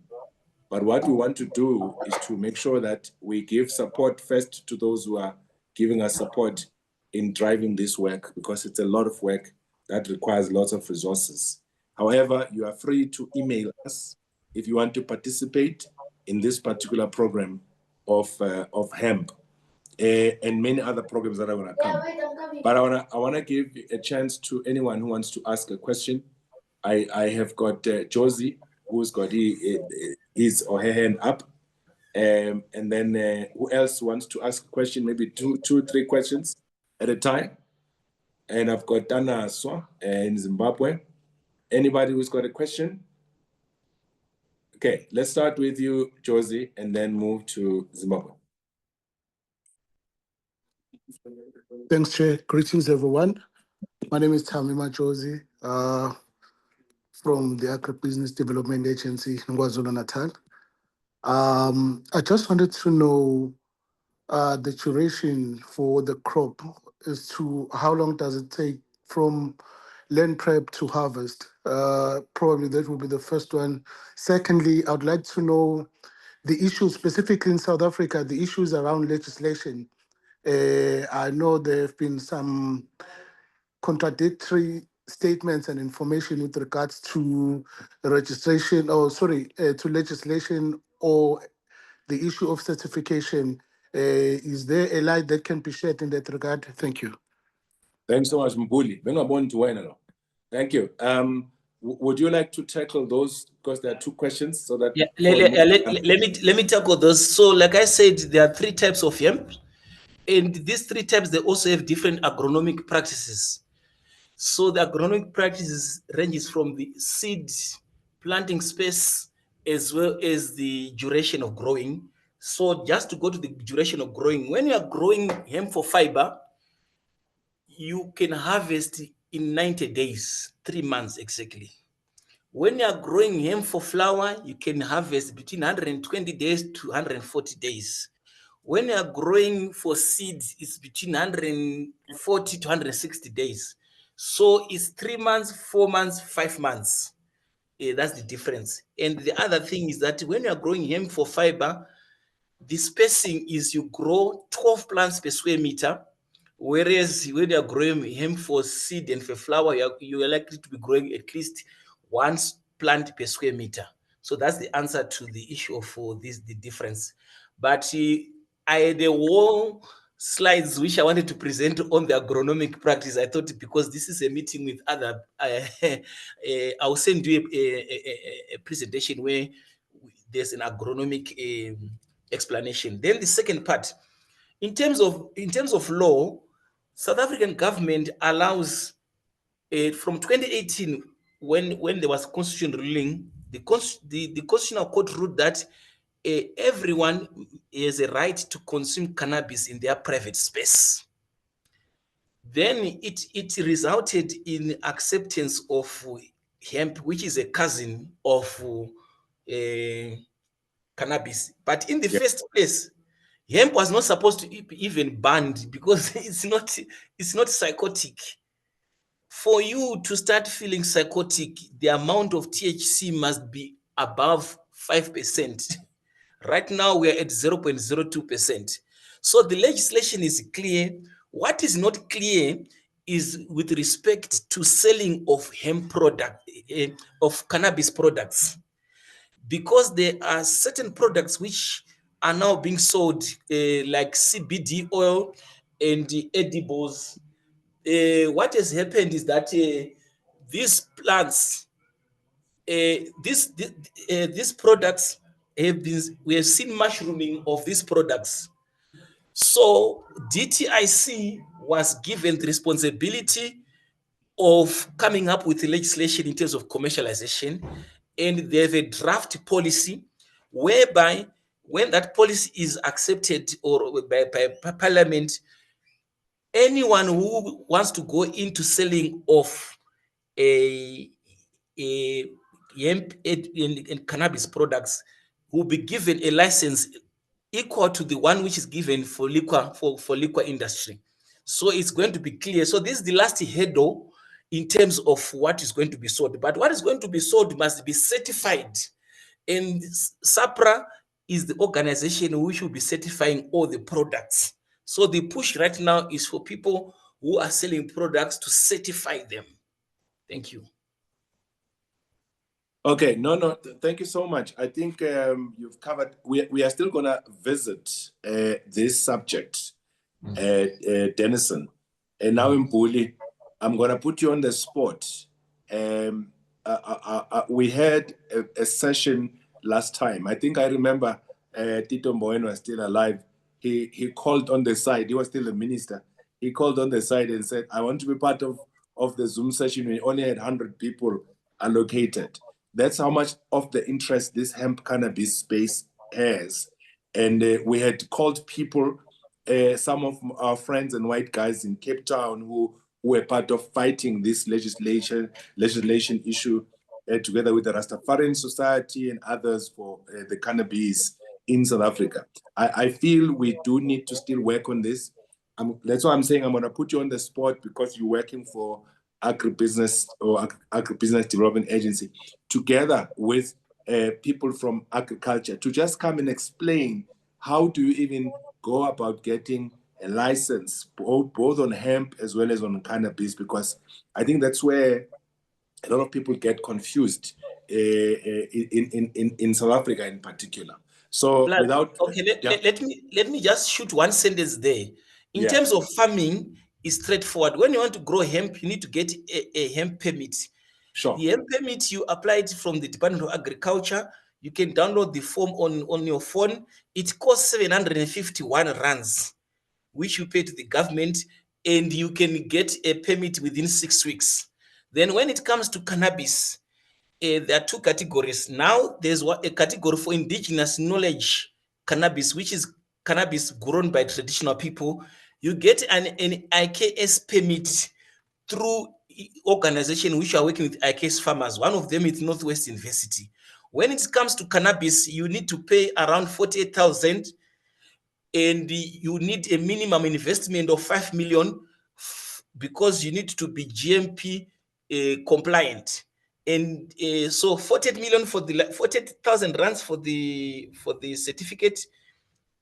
But what we want to do is to make sure that we give support first to those who are giving us support in driving this work, because it's a lot of work that requires lots of resources. However, you are free to email us if you want to participate in this particular program of hemp and many other programs that are going to come. But I want to give a chance to anyone who wants to ask a question. I have got Josie, who's got his or her hand up. And then who else wants to ask a question? Maybe two, 3 questions at a time. And I've got Dana Swa in Zimbabwe. Anybody who's got a question? Okay, let's start with you, Josie, and then move to Zimbabwe. Thanks, Chair. Greetings, everyone. My name is Tamima Josie from the Agribusiness Development Agency in KwaZulu-Natal. I just wanted to know the duration for the crop as to how long does it take from land prep to harvest. Probably that will be the first one. Secondly, I'd like to know the issues specifically in South Africa, the issues around legislation. I know there have been some contradictory statements and information with regards to registration, to legislation or the issue of certification. Is there a light that can be shed in that regard? Thank you. Thanks so much, Mbuli. Thank you. Would you like to tackle those, because there are 2 questions, so that let me tackle those. So like I said, there are 3 types of hemp. And these 3 types, they also have different agronomic practices. So the agronomic practices ranges from the seed planting space as well as the duration of growing. So just to go to the duration of growing, when you are growing hemp for fiber, you can harvest in 90 days, 3 months exactly. When you are growing hemp for flower, you can harvest between 120 days to 140 days. When you are growing for seeds, it's between 140 to 160 days. So it's 3 months, 4 months, 5 months. That's the difference. And the other thing is that when you are growing hemp for fiber, the spacing is you grow 12 plants per square meter, whereas when you are growing hemp for seed and for flower, you are likely to be growing at least 1 plant per square meter. So that's the answer to the issue of the difference. But I had a whole slides which I wanted to present on the agronomic practice. I thought because this is a meeting with other, I'll send you a presentation where there's an agronomic explanation. Then the second part, in terms of law, South African government allows from 2018 when there was constitution ruling, the constitutional court ruled that everyone has a right to consume cannabis in their private space. Then it resulted in acceptance of hemp, which is a cousin of cannabis. But in the first place, hemp was not supposed to be even banned because it's not psychotic. For you to start feeling psychotic, the amount of THC must be above 5%. Right now, we are at 0.02%. So the legislation is clear. What is not clear is with respect to selling of hemp product, of cannabis products, because there are certain products which are now being sold, like CBD oil and the edibles. What has happened is that these plants, these products we have seen mushrooming of these products. So DTIC was given the responsibility of coming up with legislation in terms of commercialization, and they have a draft policy whereby when that policy is accepted or by parliament, anyone who wants to go into selling of a hemp and cannabis products will be given a license equal to the one which is given for liquor for liquor industry. So it's going to be clear. So this is the last hurdle in terms of what is going to be sold. But what is going to be sold must be certified. And SAPRA is the organization which will be certifying all the products. So the push right now is for people who are selling products to certify them. Thank you. Okay, no, thank you so much. I think you've covered, we are still gonna visit this subject, Denison. And now in Mbuli, I'm gonna put you on the spot. We had a session last time. I think I remember Tito Mboweni was still alive. He called on the side, he was still a minister. He called on the side and said, I want to be part of the Zoom session. We only had 100 people allocated. That's how much of the interest this hemp cannabis space has. And we had called people, some of our friends and white guys in Cape Town who were part of fighting this legislation issue together with the Rastafarian Society and others for the cannabis in South Africa. I feel we do need to still work on this. That's why I'm saying I'm going to put you on the spot because you're working for agribusiness or agribusiness development agency together with people from agriculture to just come and explain how do you even go about getting a license both on hemp as well as on cannabis, because I think that's where a lot of people get confused in South Africa in particular. So let me just shoot one sentence there. In terms of farming, it's straightforward. When you want to grow hemp, you need to get a hemp permit. Sure. The hemp permit, you apply it from the Department of Agriculture. You can download the form on your phone. It costs 751 rands. which you pay to the government, and you can get a permit within 6 weeks. Then when it comes to cannabis, there are two categories. Now there's a category for indigenous knowledge cannabis, which is cannabis grown by traditional people. You get an IKS permit through organization which are working with IKS farmers. One of them is Northwest University. When it comes to cannabis, you need to pay around 48,000, and you need a minimum investment of 5 million because you need to be GMP compliant. And so 48 million for the 48,000 rands for the certificate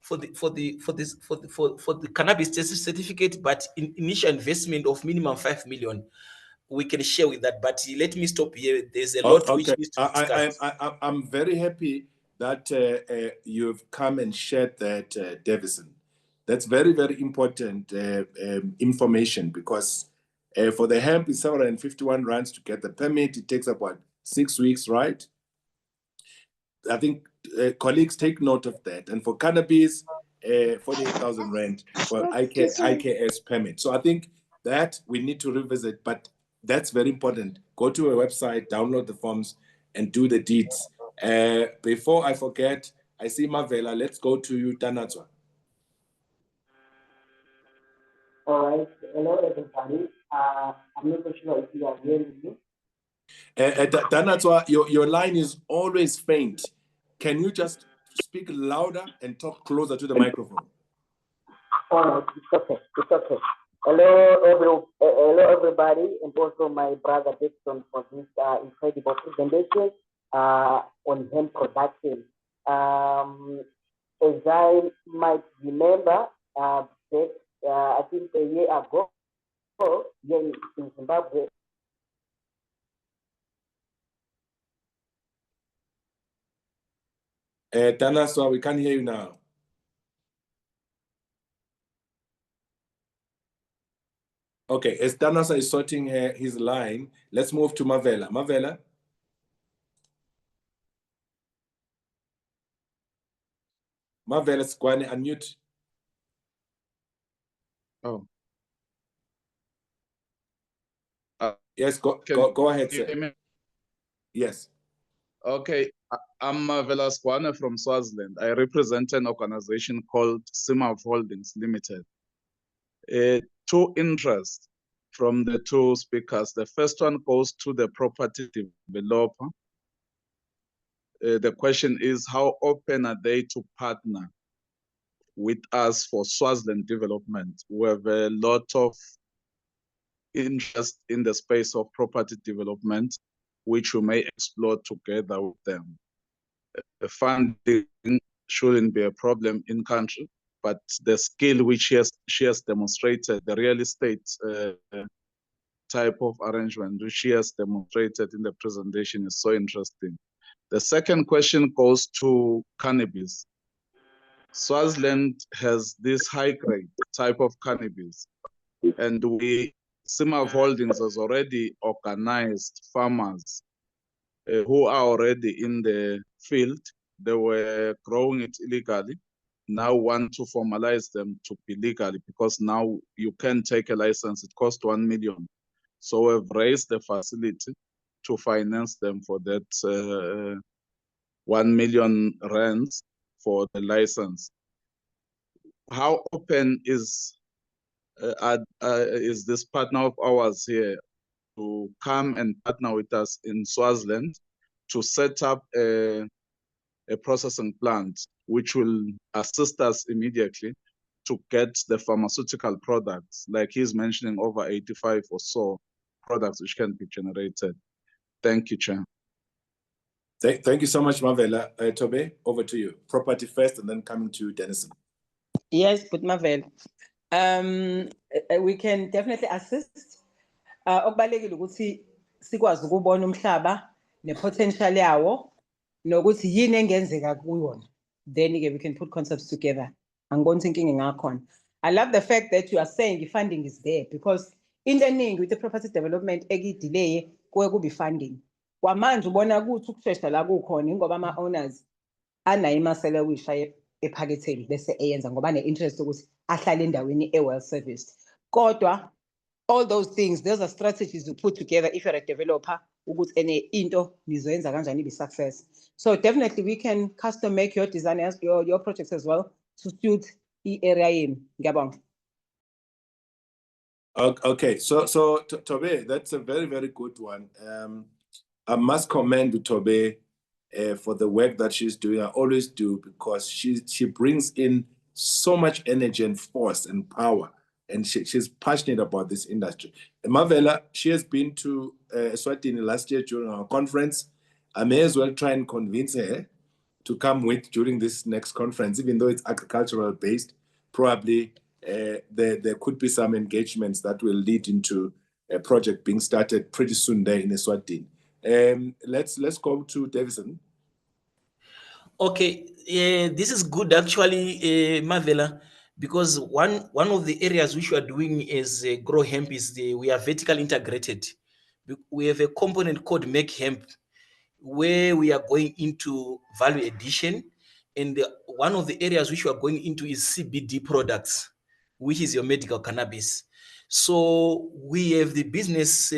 for the cannabis certificate, but initial investment of minimum 5 million. We can share with that, but let me stop here. There's a lot which needs to be discussed. I'm very happy that you've come and shared that, Davison. That's very, very important information, because for the hemp, it's 751 rands to get the permit. It takes about 6 weeks, right? I think colleagues take note of that. And for cannabis, 48,000 rand for IKS permit. So I think that we need to revisit, but that's very important. Go to a website, download the forms, and do the deeds. Before I forget, I see Mavela. Let's go to you, Tanatswa. All right. Hello, everybody. I'm not sure if you are hearing me. Tanatswa, your line is always faint. Can you just speak louder and talk closer to the microphone? All right, it's okay. It's okay. Hello, everybody, and also my brother Dixon for this incredible presentation on hemp production. As I might remember, that I think a year ago, here in Zimbabwe, Tanatswa, we can't hear you now. Okay, as Tanatswa is sorting his line, let's move to Mavela. Mavela. Mavela, Squani, unmute. Oh. Yes, go ahead, sir. Yes. Okay, I'm Velasquana from Swaziland. I represent an organization called Simaf Holdings Limited. Two interests from the two speakers. The first one goes to the property developer. The question is, how open are they to partner with us for Swaziland development? We have a lot of interest in the space of property development, which we may explore together with them. The funding shouldn't be a problem in country, but the skill which she has demonstrated, the real estate type of arrangement which she has demonstrated in the presentation is so interesting. The second question goes to cannabis. Swaziland has this high-grade type of cannabis, and Simaf Holdings has already organized farmers who are already in the field. They were growing it illegally. Now want to formalize them to be legally, because now you can take a license. It costs 1 million. So we've raised the facility to finance them for that 1 million rands for the license. How open is this partner of ours here to come and partner with us in Swaziland to set up a processing plant which will assist us immediately to get the pharmaceutical products, like he's mentioning, over 85 or so products which can be generated. Thank you, Chair. Thank you so much, Mavela. Tobe, over to you. Property first, and then coming to Denison. Yes, but Mavela. We can definitely assist. Okubalekile ukuthi sikwazi ukubona umhlaba nepotential yawo nokuthi yini engenzeka kuwona. Then we can put concepts together. Angiboni inkinga ngakhona. I love the fact that you are saying the funding is there, because in the ending with the property development delay kuye kubi funding. Kwamanje ubona ukuthi ukushesha la kukhona ngoba ama owners anayo imasela wisha ephaketheni bese eyenza ngoba ne-interest ukuthi ahlale endaweni e-well serviced. Kodwa all those things, those are strategies you put together if you're a developer ukuthi ene into nizoyenza kanjani ibe success. So definitely we can custom make your designers, your projects as well to suit i-area yenu. Ngiyabonga. Okay, so Tobe, that's a very, very good one. I must commend Tobe for the work that she's doing. I always do, because she brings in so much energy and force and power, and she's passionate about this industry. Mavela, she has been to Eswatini last year during our conference. I may as well try and convince her to come with during this next conference, even though it's agricultural based. Probably there could be some engagements that will lead into a project being started pretty soon there in Eswatini. Let's go to Davison. Okay, this is good actually, Mavela, because one of the areas which we are doing as Grow Hemp is we are vertically integrated. We have a component called Make Hemp, where we are going into value addition, and one of the areas which we are going into is CBD products, which is your medical cannabis. So we have the business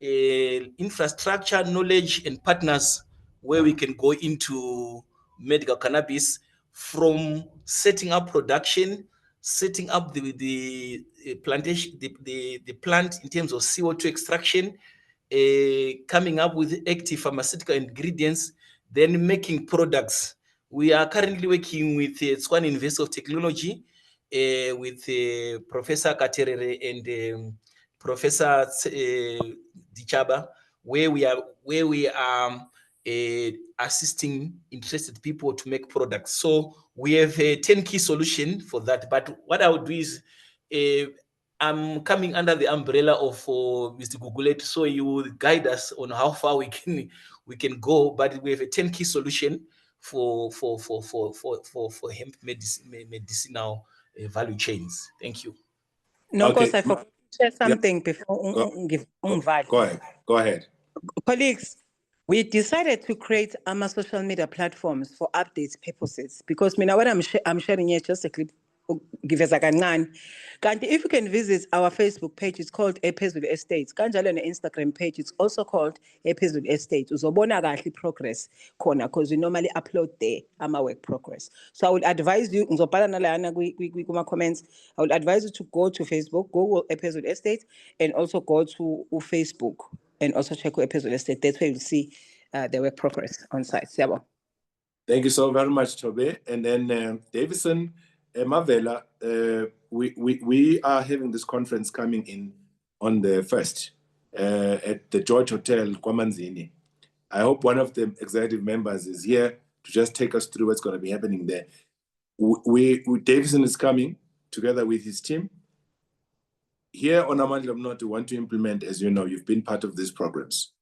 infrastructure, knowledge, and partners where we can go into medical cannabis, from setting up production, setting up the plantation, the plant in terms of CO2 extraction, coming up with active pharmaceutical ingredients, then making products. We are currently working with Tswan University of Technology, with Professor Katerere and Professor Dichaba, where we are assisting interested people to make products. So we have a 10-key solution for that. But what I would do is, I'm coming under the umbrella of Mr. Gugulet, so you will guide us on how far we can go. But we have a 10-key solution for hemp medicinal value chains. Thank you. No, Okay. course, I forgot to share something before give Go ahead. Colleagues, we decided to create our social media platforms for updates purposes, because what I'm sharing here, just a clip, give us a kancane. Kanti if you can visit our Facebook page, it's called Ephezulu Estates. Kanjalo na Instagram page, it's also called Ephezulu Estates. Uzobona kahle progress khona, because we normally upload there our work progress. So I would advise you, ngizobhala nalayana kuma comments, I would advise you to go to Facebook, Google Ephezulu Estates, and also go to Facebook and also check Ephezulu Estates. That's where you'll see the work progress on site. Siyabonga. Thank you so very much, Tobe. And then Davison, Mavela, we are having this conference coming in on the 1st at the George Hotel, Kwamanzini. I hope one of the executive members is here to just take us through what's going to be happening there. Davison is coming together with his team. Here on Amandla Mnoti, we want to implement, as you know, you've been part of these programs.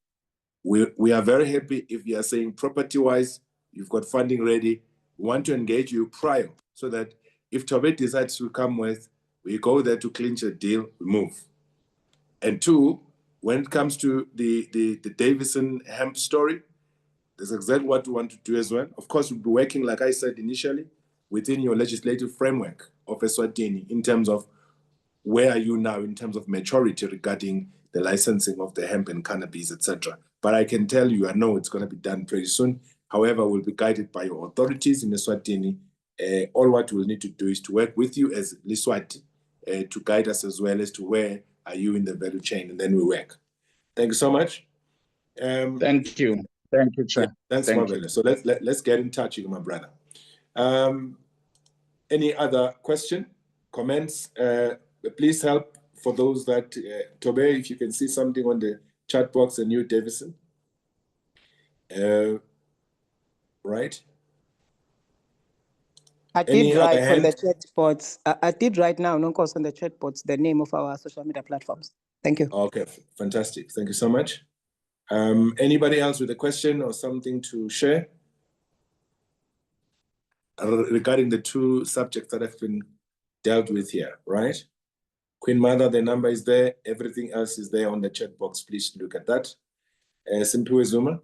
We are very happy if you are saying property-wise, you've got funding ready. We want to engage you prior, so that if Tobe decides to come with, we go there to clinch a deal, we move. And two, when it comes to the Davison hemp story, that's exactly what we want to do as well. Of course, we'll be working, like I said initially, within your legislative framework of Eswatini in terms of where are you now in terms of maturity regarding the licensing of the hemp and cannabis, etc. But I can tell you, I know it's going to be done pretty soon. However, we'll be guided by your authorities in Eswatini. All what we'll need to do is to work with you as Liswati to guide us as well as to where are you in the value chain, and then we work. Thank you so much. Thank you. Thank you, Chair. Yeah, thanks, Mavela. So let's get in touch with my brother. Any other question, comments? Please help for those that, Tobe, if you can see something on the chat box, and you, Davison. Right? I did write on the chat bots. I did write now, no course on the chat bots, the name of our social media platforms. Thank you. Okay, fantastic. Thank you so much. Anybody else with a question or something to share regarding the two subjects that have been dealt with here, right? Queen Mother, the number is there. Everything else is there on the chat box. Please look at that. Simpiwe Zuma.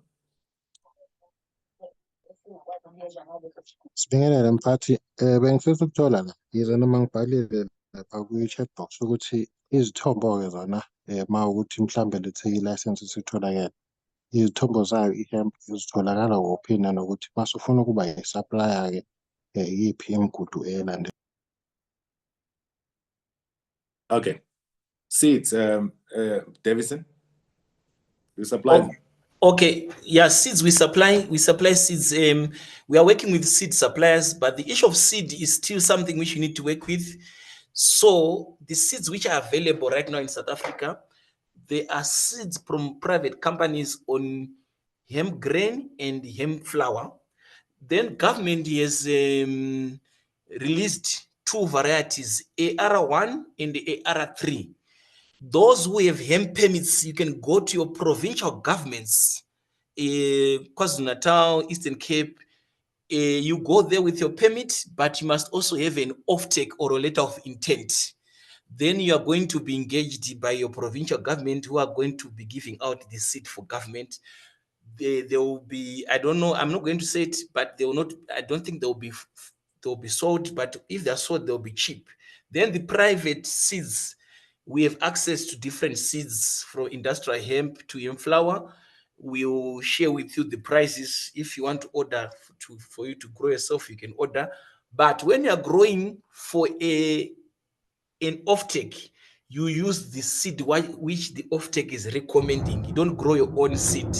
Sibingelele mphathi, bengifisa ukuthola la, yize noma ngibhalile lapha kwi-chat box ukuthi izithombo-ke zona uma ukuthi mhlambe lethe ilayisensi isitholakele, izithombo zayo i-hemp zitholakala kuphi nanokuthi mase ufuna ukuba yi-supplier-ke iyiphi imigudu elandela. Okay. Seeds, Davison, you supply them? Okay, yeah, seeds we supply seeds. We are working with seed suppliers, but the issue of seed is still something which you need to work with. So the seeds which are available right now in South Africa, they are seeds from private companies on hemp grain and hemp flour. Then government has released two varieties, AR1 and AR3. Those who have hemp permits, you can go to your provincial governments, KwaZulu-Natal, Eastern Cape. You go there with your permit, but you must also have an offtake or a letter of intent. Then you are going to be engaged by your provincial government who are going to be giving out the seed for government. They will be, I don't know, I'm not going to say it, but they will not, I don't think they'll be sold, but if they're sold, they'll be cheap. Then the private seeds, we have access to different seeds from industrial hemp to hemp flour. We'll share with you the prices. If you want to order for you to grow yourself, you can order. But when you're growing for an offtake, you use the seed which the offtake is recommending. You don't grow your own seed.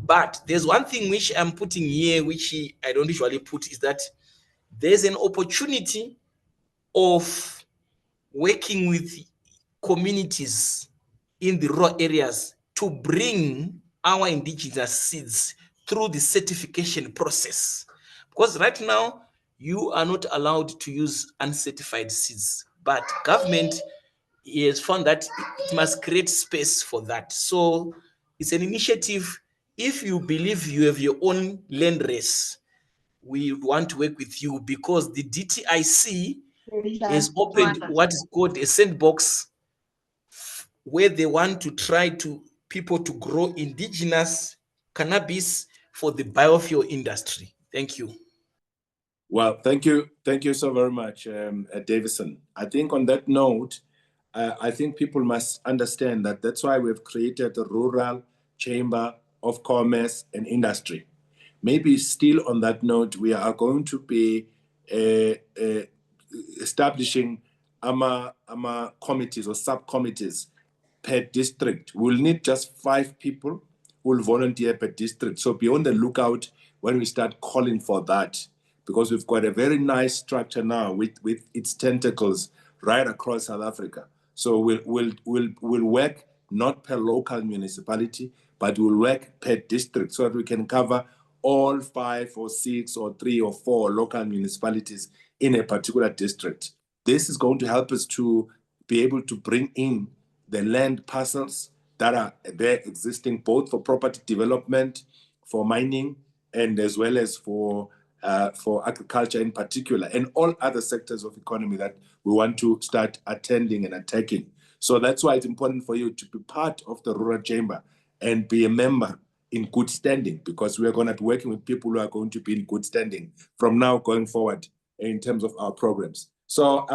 But there's one thing which I'm putting here, which I don't usually put, is that there's an opportunity of working with communities in the rural areas to bring our indigenous seeds through the certification process. Because right now, you are not allowed to use uncertified seeds, but government has found that it must create space for that. So it's an initiative. If you believe you have your own land race, we want to work with you because the DTIC has opened what is called a sandbox where they want to try to people to grow indigenous cannabis for the biofuel industry. Thank you. Well, thank you so very much, Davison. I think on that note, I think people must understand that that's why we've created the Rural Chamber of Commerce and Industry. Maybe still on that note, we are going to be establishing AMA committees or subcommittees per district. We'll need just 5 people who will volunteer per district. So be on the lookout when we start calling for that, because we've got a very nice structure now with its tentacles right across South Africa. So we'll work not per local municipality, but we'll work per district so that we can cover all 5 or 6 or 3 or 4 local municipalities in a particular district. This is going to help us to be able to bring in the land parcels that are there existing, both for property development, for mining, and as well as for agriculture in particular, and all other sectors of economy that we want to start attending and attacking. So that's why it's important for you to be part of the Rural Chamber and be a member in good standing, because we are going to be working with people who are going to be in good standing from now going forward in terms of our programs. So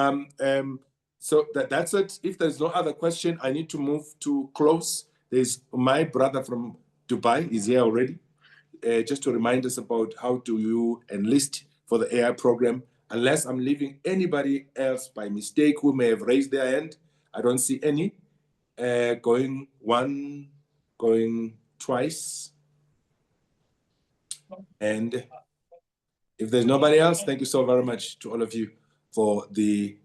that's it. If there's no other question, I need to move to close. There's my brother from Dubai is here already. Just to remind us about how do you enlist for the AI program. Unless I'm leaving anybody else by mistake who may have raised their hand. I don't see any. Going one, going twice. And if there's nobody else, thank you so very much to all of you for the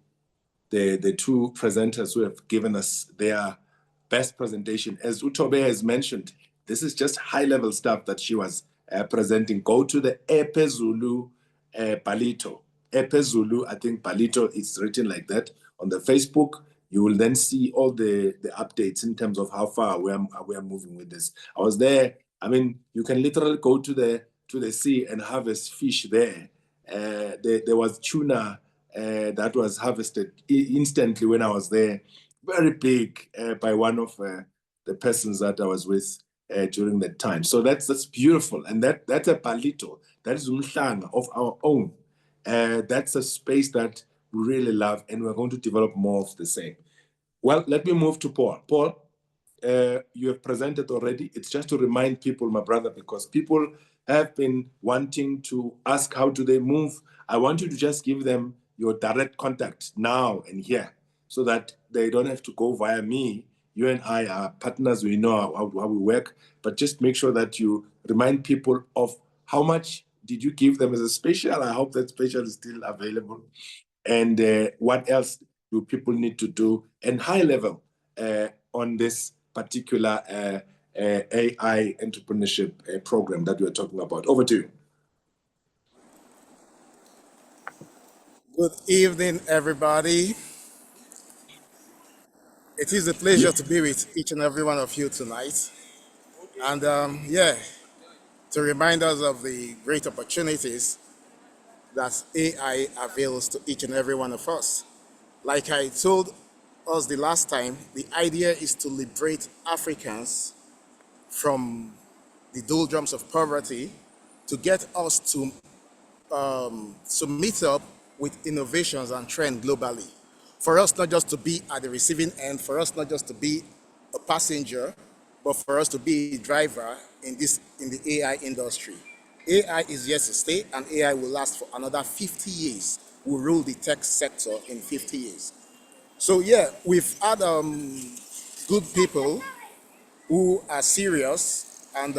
2 presenters who have given us their best presentation. As Utobe has mentioned, this is just high-level stuff that she was presenting. Go to the Ephezulu Palito. Ephezulu, I think Palito is written like that. On the Facebook, you will then see all the updates in terms of how far we are moving with this. I was there. I mean, you can literally go to the sea and harvest fish there. There was tuna that was harvested instantly when I was there. Very big by one of the persons that I was with. during that time. So that's beautiful. And that's a palito. That is umhlanga of our own. That's a space that we really love, and we're going to develop more of the same. Well, let me move to Paul. Paul, you have presented already. It's just to remind people, my brother, because people have been wanting to ask how do they move. I want you to just give them your direct contact now and here so that they don't have to go via me. You and I are partners. We know how we work, but just make sure that you remind people of how much did you give them as a special. I hope that special is still available. And what else do people need to do, and high level on this particular AI entrepreneurship program that we're talking about. Over to you. Good evening, everybody. It is a pleasure to be with each and every one of you tonight. And to remind us of the great opportunities that AI avails to each and every one of us. Like I told us the last time, the idea is to liberate Africans from the doldrums of poverty, to get us to meet up with innovations and trends globally. For us not just to be at the receiving end, for us not just to be a passenger, but for us to be a driver in the AI industry. AI is here to stay, and AI will last for another 50 years. We'll rule the tech sector in 50 years. So yeah, we've had good people who are serious and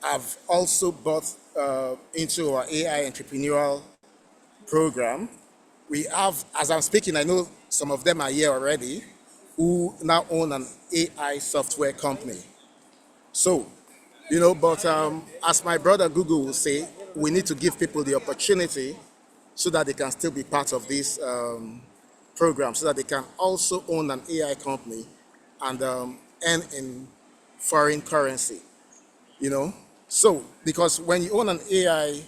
have also bought into our AI entrepreneurial program. We have, as I'm speaking, I know some of them are here already, who now own an AI software company. So, but as my brother Google will say, we need to give people the opportunity so that they can still be part of this program, so that they can also own an AI company and earn in foreign currency, So, because when you own an AI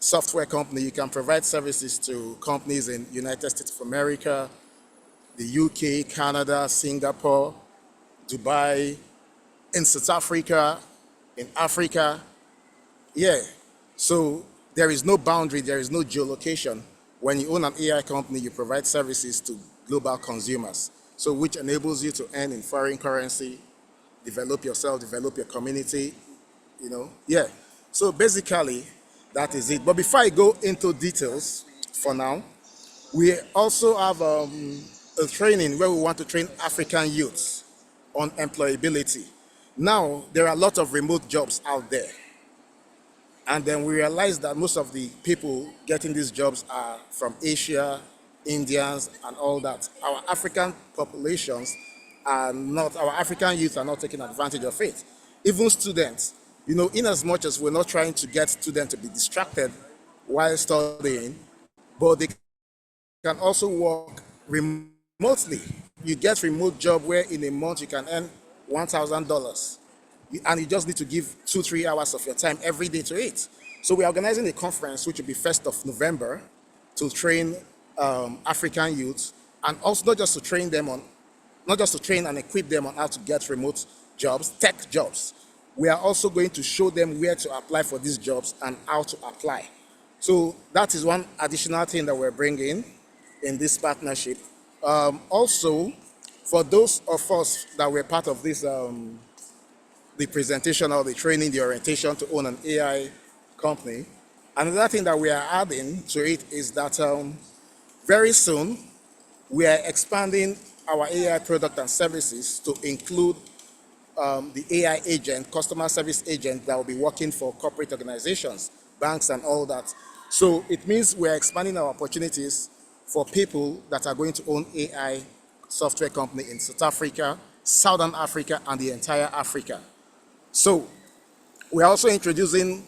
software company, you can provide services to companies in United States of America, the UK, Canada, Singapore, Dubai, in South Africa, in Africa. Yeah. So there is no boundary, there is no geolocation. When you own an AI company, you provide services to global consumers. So which enables you to earn in foreign currency, develop yourself, develop your community, Yeah. So basically, that is it. But before I go into details for now, we also have a training where we want to train African youths on employability. Now, there are a lot of remote jobs out there. And then we realize that most of the people getting these jobs are from Asia, Indians, and all that. Our African populations are not, our African youth are not taking advantage of it. Even students, in as much as we're not trying to get students to be distracted while studying, but they can also work remotely. You get remote job where in a month you can earn $1,000. And you just need to give 2-3 hours of your time every day to it. So we're organizing a conference which will be 1st of November to train African youth, and also not just to train and equip them on how to get remote jobs, tech jobs. We are also going to show them where to apply for these jobs and how to apply. So that is one additional thing that we're bringing in this partnership. Also, for those of us that were part of this the presentation or the training, the orientation to own an AI company. Another thing that we are adding to it is that very soon we are expanding our AI product and services to include the AI agent, customer service agent that will be working for corporate organizations, banks and all that. So it means we're expanding our opportunities for people that are going to own AI software company in South Africa, Southern Africa, and the entire Africa. So we're also introducing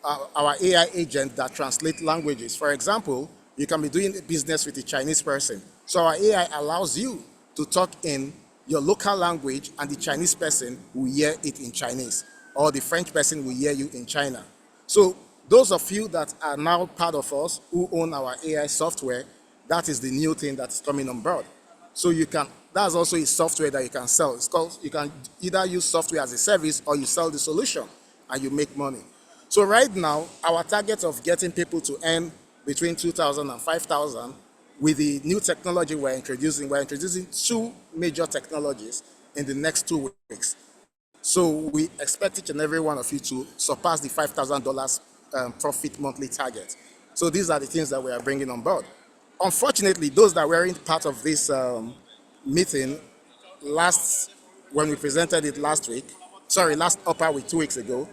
our AI agent that translates languages. For example, you can be doing business with a Chinese person. So our AI allows you to talk in your local language, and the Chinese person will hear it in Chinese, or the French person will hear you in China. So those of you that are now part of us who own our AI software, that is the new thing that's coming on board. So That's also a software that you can sell. It's called, you can either use software as a service or you sell the solution and you make money. So right now, our target of getting people to earn between 2,000 and 5,000 with the new technology we're introducing 2 major technologies in the next 2 weeks. So we expect each and every one of you to surpass the $5,000 profit monthly target. So these are the things that we are bringing on board. Unfortunately, those that weren't part of this meeting when we presented it last upper week, 2 weeks ago,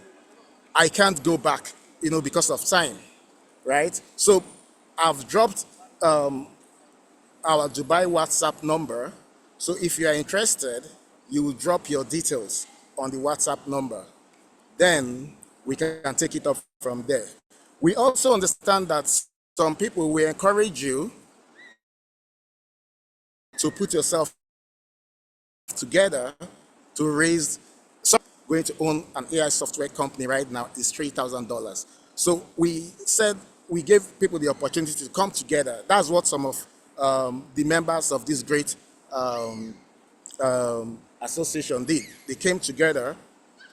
I can't go back, because of time, right? So I've dropped our Dubai WhatsApp number. So if you are interested, you will drop your details on the WhatsApp number. Then we can take it up from there. We also understand that some people will encourage you to put yourself together to raise. Going to own an AI software company right now is $3,000. So we said we gave people the opportunity to come together. That's what some of the members of this great association did. They came together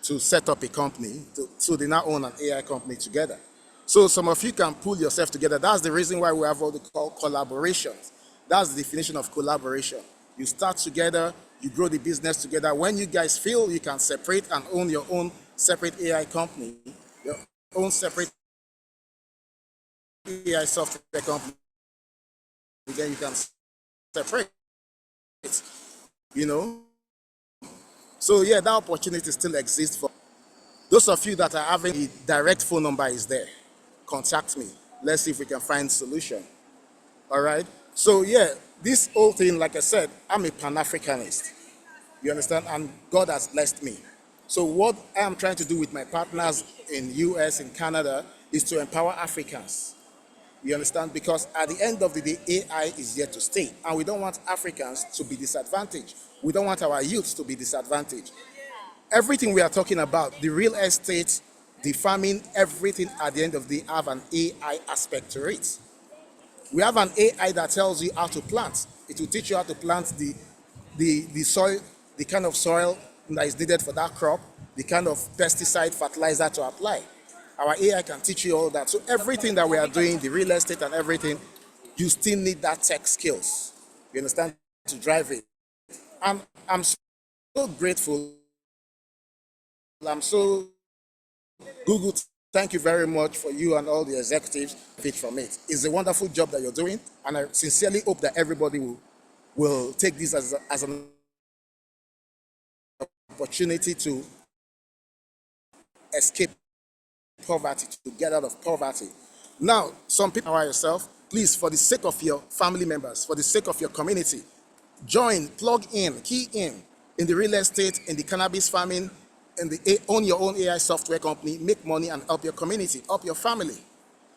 to set up a company, so they now own an AI company together. So some of you can pull yourself together. That's the reason why we have what they call collaborations. That's the definition of collaboration. You start together, you grow the business together. When you guys feel you can separate and own your own separate AI company, your own separate AI software company, then you can separate, So yeah, that opportunity still exists for those of you that are having the direct phone number is there. Contact me. Let's see if we can find solution. All right. So yeah, this whole thing, like I said, I'm a Pan-Africanist. You understand? And God has blessed me. So what I'm trying to do with my partners in US, in Canada, is to empower Africans. You understand? Because at the end of the day, AI is here to stay. And we don't want Africans to be disadvantaged. We don't want our youths to be disadvantaged. Everything we are talking about, the real estate, the farming, everything at the end of the day have an AI aspect to it. We have an AI that tells you how to plant. It will teach you how to plant the soil, the kind of soil that is needed for that crop, the kind of pesticide, fertilizer to apply. Our AI can teach you all that. So everything that we are doing, the real estate and everything, you still need that tech skills. You understand? To drive it. And I'm so grateful. I'm so Google, thank you very much for you and all the executives from it. It's a wonderful job that you're doing, and I sincerely hope that everybody will take this as an opportunity to escape poverty, to get out of poverty. Now, some people are yourself, please, for the sake of your family members, for the sake of your community, join, plug in, key in the real estate, in the cannabis farming, own your own AI software company, make money and help your community, help your family.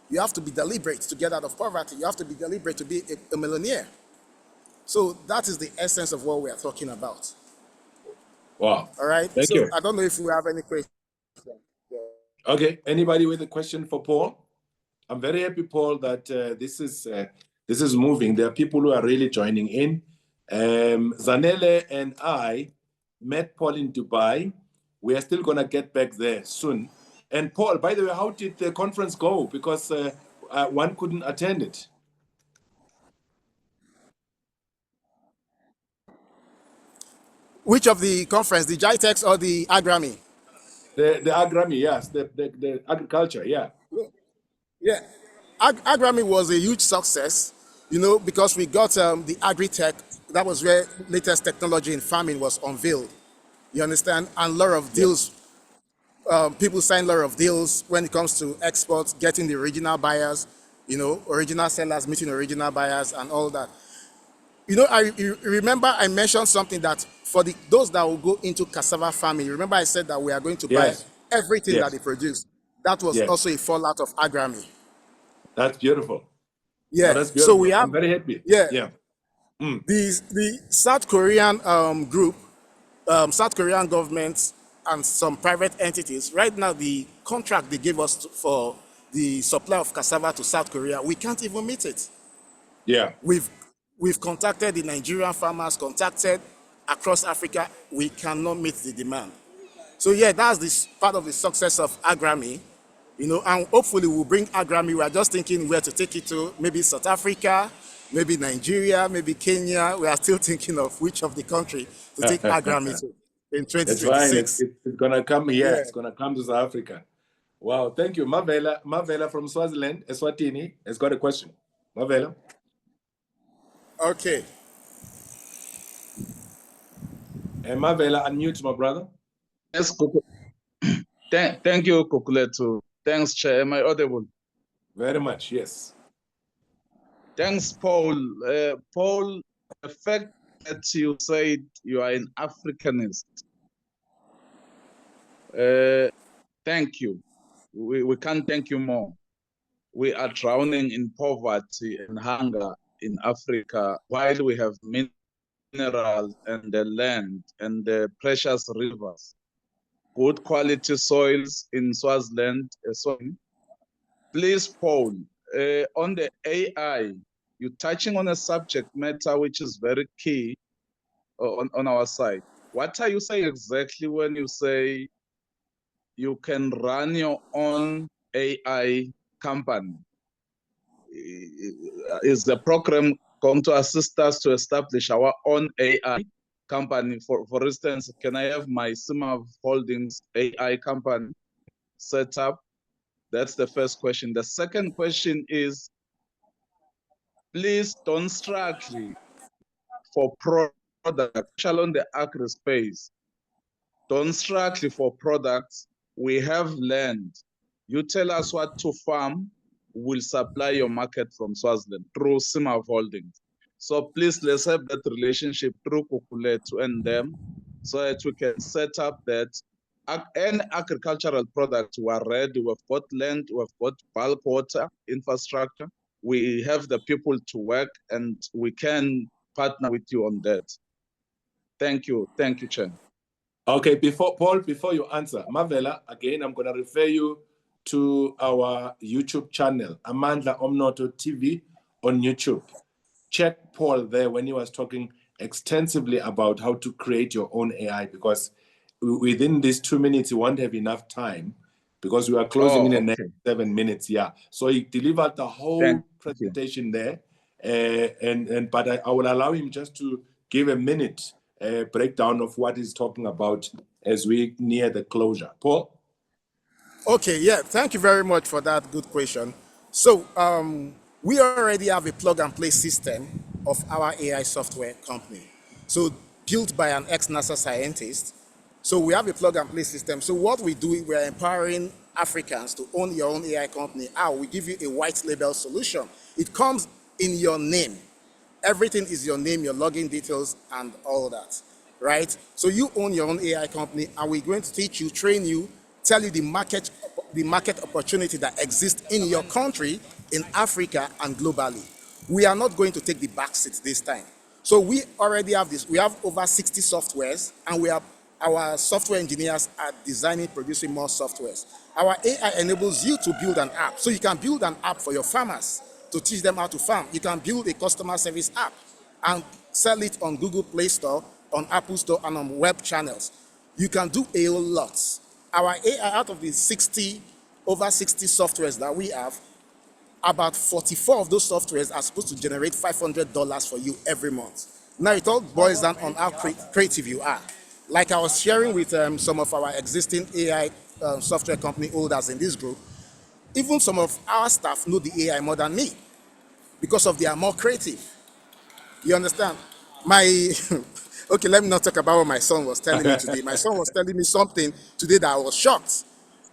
You have to be deliberate to get out of poverty. You have to be deliberate to be a millionaire. So that is the essence of what we are talking about. Wow. All right. Thank you. I don't know if we have any questions. Okay. Anybody with a question for Paul? I'm very happy, Paul, that this is moving. There are people who are really joining in. Zanele and I met Paul in Dubai. We are still going to get back there soon. And Paul, by the way, how did the conference go? Because one couldn't attend it. Which of the conference, the GITEX or the Agrami? The Agrami, yes, the agriculture, yeah. Yeah, Agrami was a huge success, because we got the agri-tech. That was where latest technology in farming was unveiled. You understand? And a lot of deals, people sign a lot of deals when it comes to exports, getting the original buyers, original sellers meeting original buyers and all that. I remember I mentioned something that for those that will go into cassava farming, remember I said that we are going to buy everything that they produce. That was also a fallout of Agrami. That's beautiful. Yeah, that's beautiful. So we have, I'm very happy. Yeah. The South Korean group, South Korean government and some private entities, right now the contract they gave us for the supply of cassava to South Korea, we can't even meet it. Yeah. We've We've contacted the Nigerian farmers, contacted across Africa. We cannot meet the demand. So yeah, that's this part of the success of Agrami, you know, and hopefully we'll bring Agrami. We are just thinking where to take it to, maybe South Africa, maybe Nigeria, maybe Kenya. We are still thinking of which of the country to take Agrami to in 2026. It's fine. It's going to come here. Yeah. It's going to come to South Africa. Wow. Thank you. Mavela from Swaziland, Eswatini, has got a question. Mavela. Okay. And Mavela, unmute, my brother. Yes, thank you, Kukuletu. Thanks, Chair. Am I audible? Very much, yes. Thanks, Paul. Paul, the fact that you said you are an Africanist, thank you. We can't thank you more. We are drowning in poverty and hunger in Africa while we have minerals and the land and the precious rivers, good quality soils in Swaziland. Please, Paul, on the AI, you're touching on a subject matter which is very key on our side. What are you saying exactly when you say you can run your own AI company? Is the program going to assist us to establish our own AI company? For instance, can I have my Simav Holdings AI company set up? That's the first question. The second question is, please don't struggle for products, especially on the agri space. Don't struggle for products. We have land. You tell us what to farm, we'll supply your market from Swaziland through Simav Holdings. So please, let's have that relationship through Kukuletu and them so that we can set up that any agricultural product we are ready. We've got land, we've got bulk water infrastructure. We have the people to work and we can partner with you on that. Thank you. Thank you, Chen. Okay, Paul, before you answer, Mavela, again, I'm going to refer you to our YouTube channel, Amandla Omnoto TV on YouTube. Check Paul there when he was talking extensively about how to create your own AI, because within these 2 minutes, you won't have enough time because we are closing in the next 7 minutes. Yeah. So he delivered the whole presentation there. But I will allow him just to give a minute breakdown of what he's talking about as we near the closure. Paul? Okay, yeah, thank you very much for that good question. So we already have a plug and play system of our AI software company. So built by an ex-NASA scientist. So we have a plug and play system. So what we do, we are empowering Africans to own your own AI company. We give you a white label solution. It comes in your name. Everything is your name, your login details, and all that, right? So you own your own AI company, and we're going to teach you, train you, tell you the market opportunity that exists in your country, in Africa, and globally. We are not going to take the back seat this time. So we already have this. We have over 60 softwares, and our software engineers are designing, producing more softwares. Our AI enables you to build an app. So you can build an app for your farmers to teach them how to farm. You can build a customer service app and sell it on Google Play Store, on Apple Store, and on web channels. You can do a whole lot. Our AI, out of the over 60 softwares that we have, about 44 of those softwares are supposed to generate $500 for you every month. Now it all boils down on how creative you are. Like I was sharing with some of our existing AI software company holders in this group, even some of our staff know the AI more than me because they are more creative. You understand? Okay, let me not talk about what my son was telling me today. My son was telling me something today that I was shocked.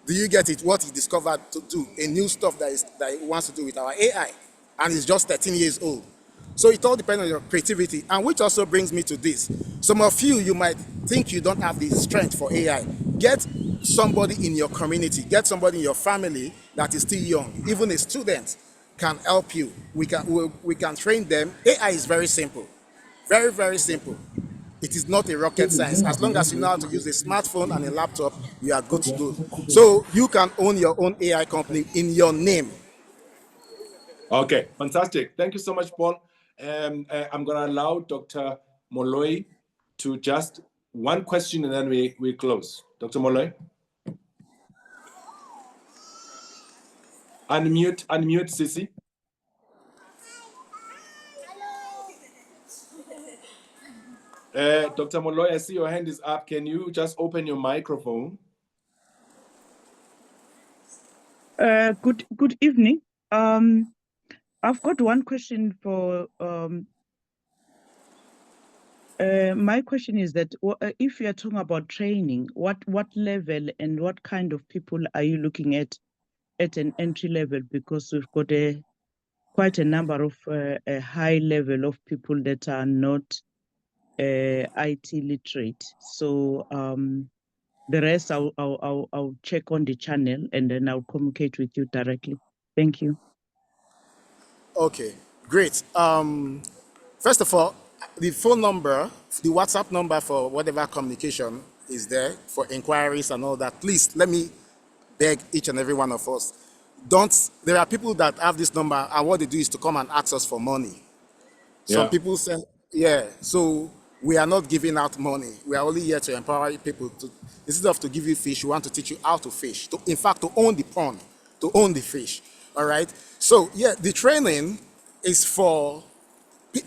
Do you get it? What he discovered to do, a new stuff that he wants to do with our AI. And he's just 13 years old. So it all depends on your creativity. And which also brings me to this. Some of you might think you don't have the strength for AI. Get somebody in your community, get somebody in your family that is still young. Even a student can help you. We can train them. AI is very simple. Very, very simple. It is not a rocket science. As long as you know how to use a smartphone and a laptop, you are good to go. So you can own your own AI company in your name. Okay, fantastic. Thank you so much, Paul. I'm going to allow Dr. Moloi to just one question and then we close. Dr. Moloi. Unmute, Sissy. Dr. Moloi, I see your hand is up. Can you just open your microphone? Good evening. I've got one question for my question is that if you are talking about training, what level and what kind of people are you looking at an entry level? Because we've got quite a number of a high level of people that are not IT literate. So the rest I'll check on the channel and then I'll communicate with you directly. Thank you. Okay, great. First of all, the phone number, the WhatsApp number for whatever communication is there for inquiries and all that. Please let me beg each and every one of us. There are people that have this number and what they do is to come and ask us for money. Some people say, yeah, so we are not giving out money. We are only here to empower people to, instead of to give you fish, we want to teach you how to fish. In fact, to own the pond, to own the fish. All right. So yeah, the training is for,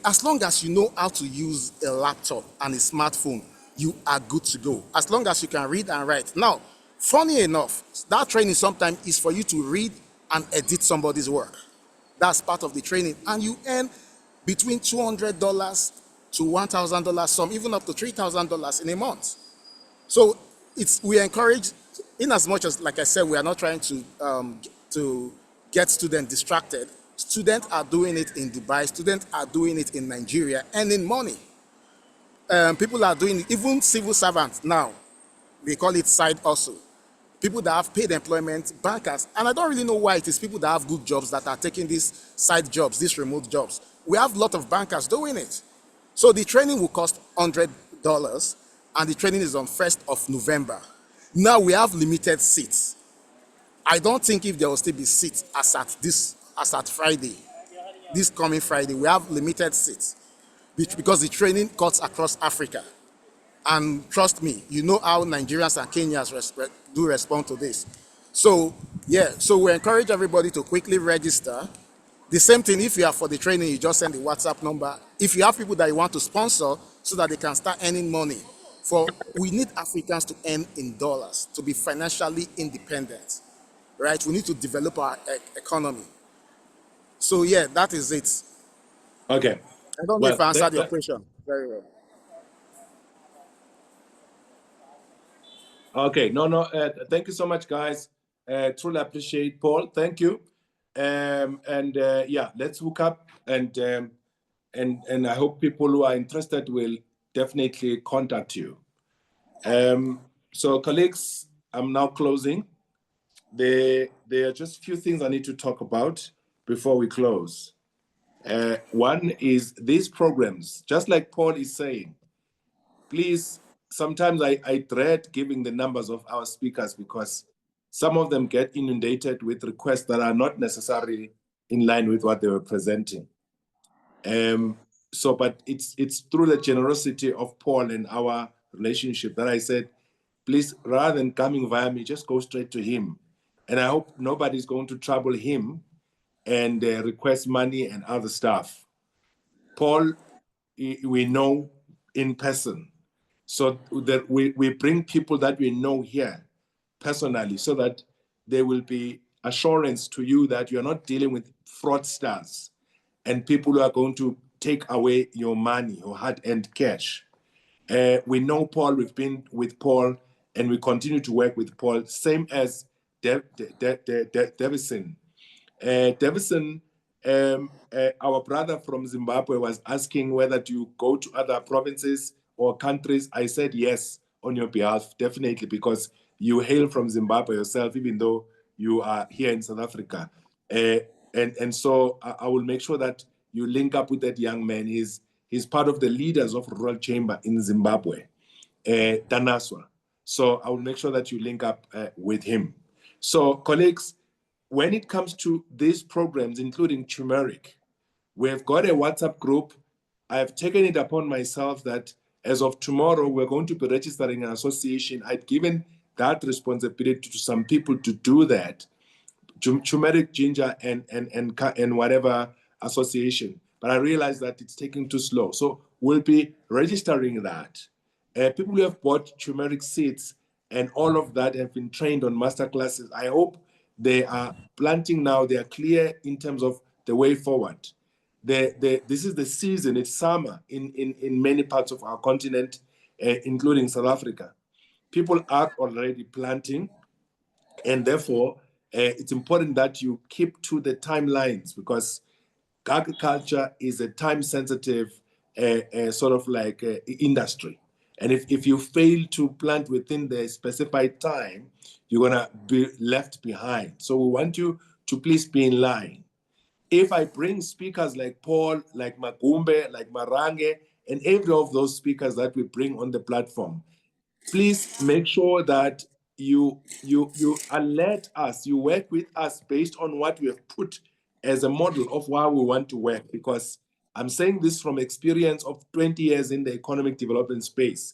as long as you know how to use a laptop and a smartphone, you are good to go. As long as you can read and write. Now, funny enough, that training sometimes is for you to read and edit somebody's work. That's part of the training. And you earn between $200 to $1,000, some even up to $3,000 in a month. So we encourage, in as much as, like I said, we are not trying to get students distracted. Students are doing it in Dubai, students are doing it in Nigeria, earning money. People are doing it, even civil servants now, they call it side hustle. People that have paid employment, bankers, and I don't really know why it is people that have good jobs that are taking these side jobs, these remote jobs. We have a lot of bankers doing it. So the training will cost $100, and the training is on 1st of November. Now we have limited seats. I don't think if there will still be seats as at Friday, this coming Friday, we have limited seats because the training cuts across Africa. And trust me, you know how Nigerians and Kenyans do respond to this. So yeah, so we encourage everybody to quickly register. The same thing, if you are for the training, you just send the WhatsApp number. If you have people that you want to sponsor so that they can start earning money, we need Africans to earn in dollars, to be financially independent, right? We need to develop our economy. So yeah, that is it. Okay. I don't know if I answered your question very well. Okay, thank you so much, guys. Truly appreciate Paul. Thank you. Yeah, let's hook up and I hope people who are interested will definitely contact you. So colleagues, I'm now closing. There are just a few things I need to talk about before we close. One is these programs, just like Paul is saying, please, sometimes I dread giving the numbers of our speakers because some of them get inundated with requests that are not necessarily in line with what they were presenting. But it's through the generosity of Paul and our relationship that I said, please, rather than coming via me, just go straight to him. And I hope nobody's going to trouble him and request money and other stuff. Paul, we know in person. So that we bring people that we know here personally so that there will be assurance to you that you're not dealing with fraudsters and people who are going to take away your money, your hard-earned cash. We know Paul, we've been with Paul, and we continue to work with Paul, same as Davison. Davison, our brother from Zimbabwe was asking whether to go to other provinces or countries. I said yes on your behalf, definitely, because you hail from Zimbabwe yourself, even though you are here in South Africa. And so I will make sure that you link up with that young man. He's part of the leaders of Rural Chamber in Zimbabwe, Danaswa. So I will make sure that you link up with him. So colleagues, when it comes to these programs, including Turmeric, We've got a WhatsApp group. I've taken it upon myself that as of tomorrow, we're going to be registering an association. I'd given that responsibility to some people to do that. Turmeric, ginger, and whatever association. But I realized that it's taking too slow. So we'll be registering that. People who have bought turmeric seeds and all of that have been trained on master classes. I hope they are planting now. They are clear in terms of the way forward. This is the season. It's summer in many parts of our continent, including South Africa. People are already planting, and therefore, it's important that you keep to the timelines, because agriculture is a time-sensitive sort of like industry. And if you fail to plant within the specified time, you're gonna be left behind. So we want you to please be in line. If I bring speakers like Paul, like Magumbe, like Marange, and every of those speakers that we bring on the platform, please make sure that you alert us, you work with us based on what we have put as a model of why we want to work. Because I'm saying this from experience of 20 years in the economic development space.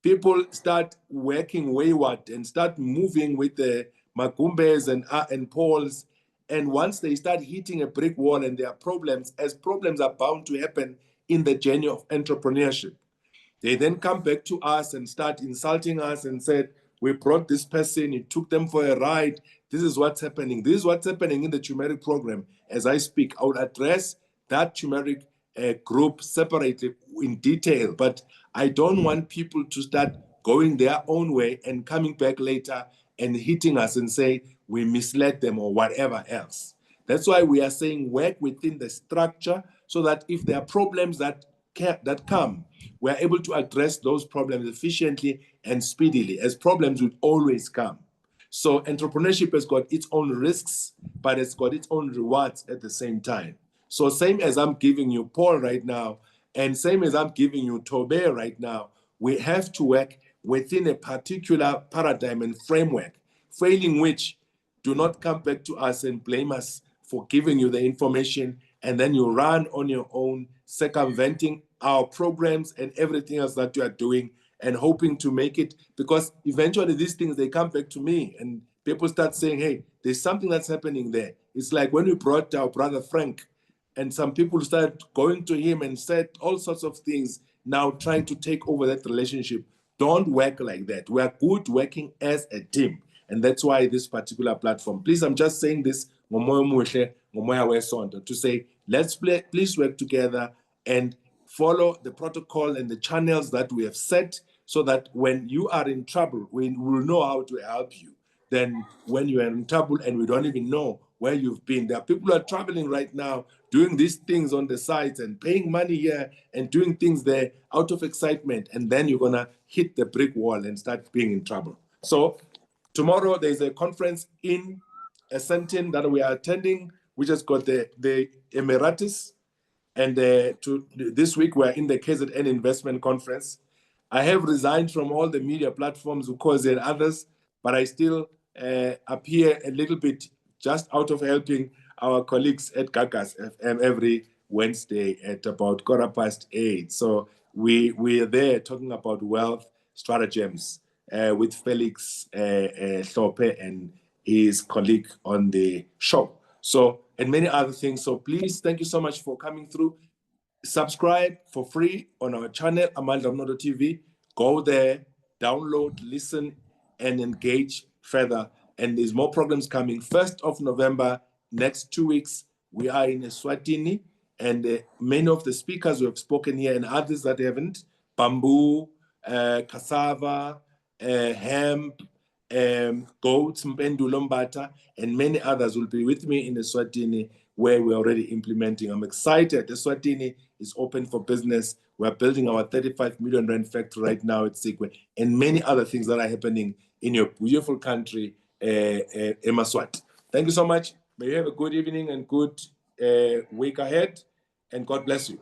People start working wayward and start moving with the Magumbes and Pauls. And once they start hitting a brick wall and there are problems, as problems are bound to happen in the journey of entrepreneurship, they then come back to us and start insulting us and said, we brought this person, it took them for a ride. This is what's happening. This is what's happening in the turmeric program. As I speak, I would address that turmeric group separately in detail, but I don't want people to start going their own way and coming back later and hitting us and say we misled them or whatever else. That's why we are saying work within the structure, so that if there are problems that come, we're able to address those problems efficiently and speedily, as problems will always come. So entrepreneurship has got its own risks, but it's got its own rewards at the same time. So same as I'm giving you Paul right now, and same as I'm giving you Tobe right now, we have to work within a particular paradigm and framework, failing which, do not come back to us and blame us for giving you the information, and then you run on your own, circumventing our programs and everything else that you are doing and hoping to make it. Because eventually these things, they come back to me and people start saying, hey, there's something that's happening there. It's like when we brought our brother Frank, and some people started going to him and said all sorts of things, now trying to take over that relationship. Don't work like that. We are good working as a team. And that's why this particular platform, please, I'm just saying this to say, please work together and follow the protocol and the channels that we have set, so that when you are in trouble, we will know how to help you. Then when you are in trouble and we don't even know where you've been, there are people who are traveling right now, doing these things on the sides and paying money here and doing things there out of excitement. And then you're gonna hit the brick wall and start being in trouble. So tomorrow there's a conference in Ascension that we are attending, which has got the Emiratis. And this week we're in the KZN Investment Conference. I have resigned from all the media platforms, Ukhozi and others, but I still appear a little bit just out of helping our colleagues at Gagas FM every Wednesday at about 8:15. So we are there talking about wealth stratagems with Felix Hlophe and his colleague on the show. So, and many other things. So please, thank you so much for coming through. Subscribe for free on our channel, amal.TV. Go there, download, listen, and engage further. And there's more programs coming. 1st of November, next 2 weeks, we are in Eswatini. And many of the speakers who have spoken here and others that haven't, bamboo, cassava, hemp, goats, mpendulo mbata, and many others will be with me in Eswatini, where we're already implementing. I'm excited. Eswatini is open for business. We're building our 35 million rand factory right now at Sikwe, and many other things that are happening in your beautiful country, Emaswat. Thank you so much. May you have a good evening and good week ahead, and God bless you.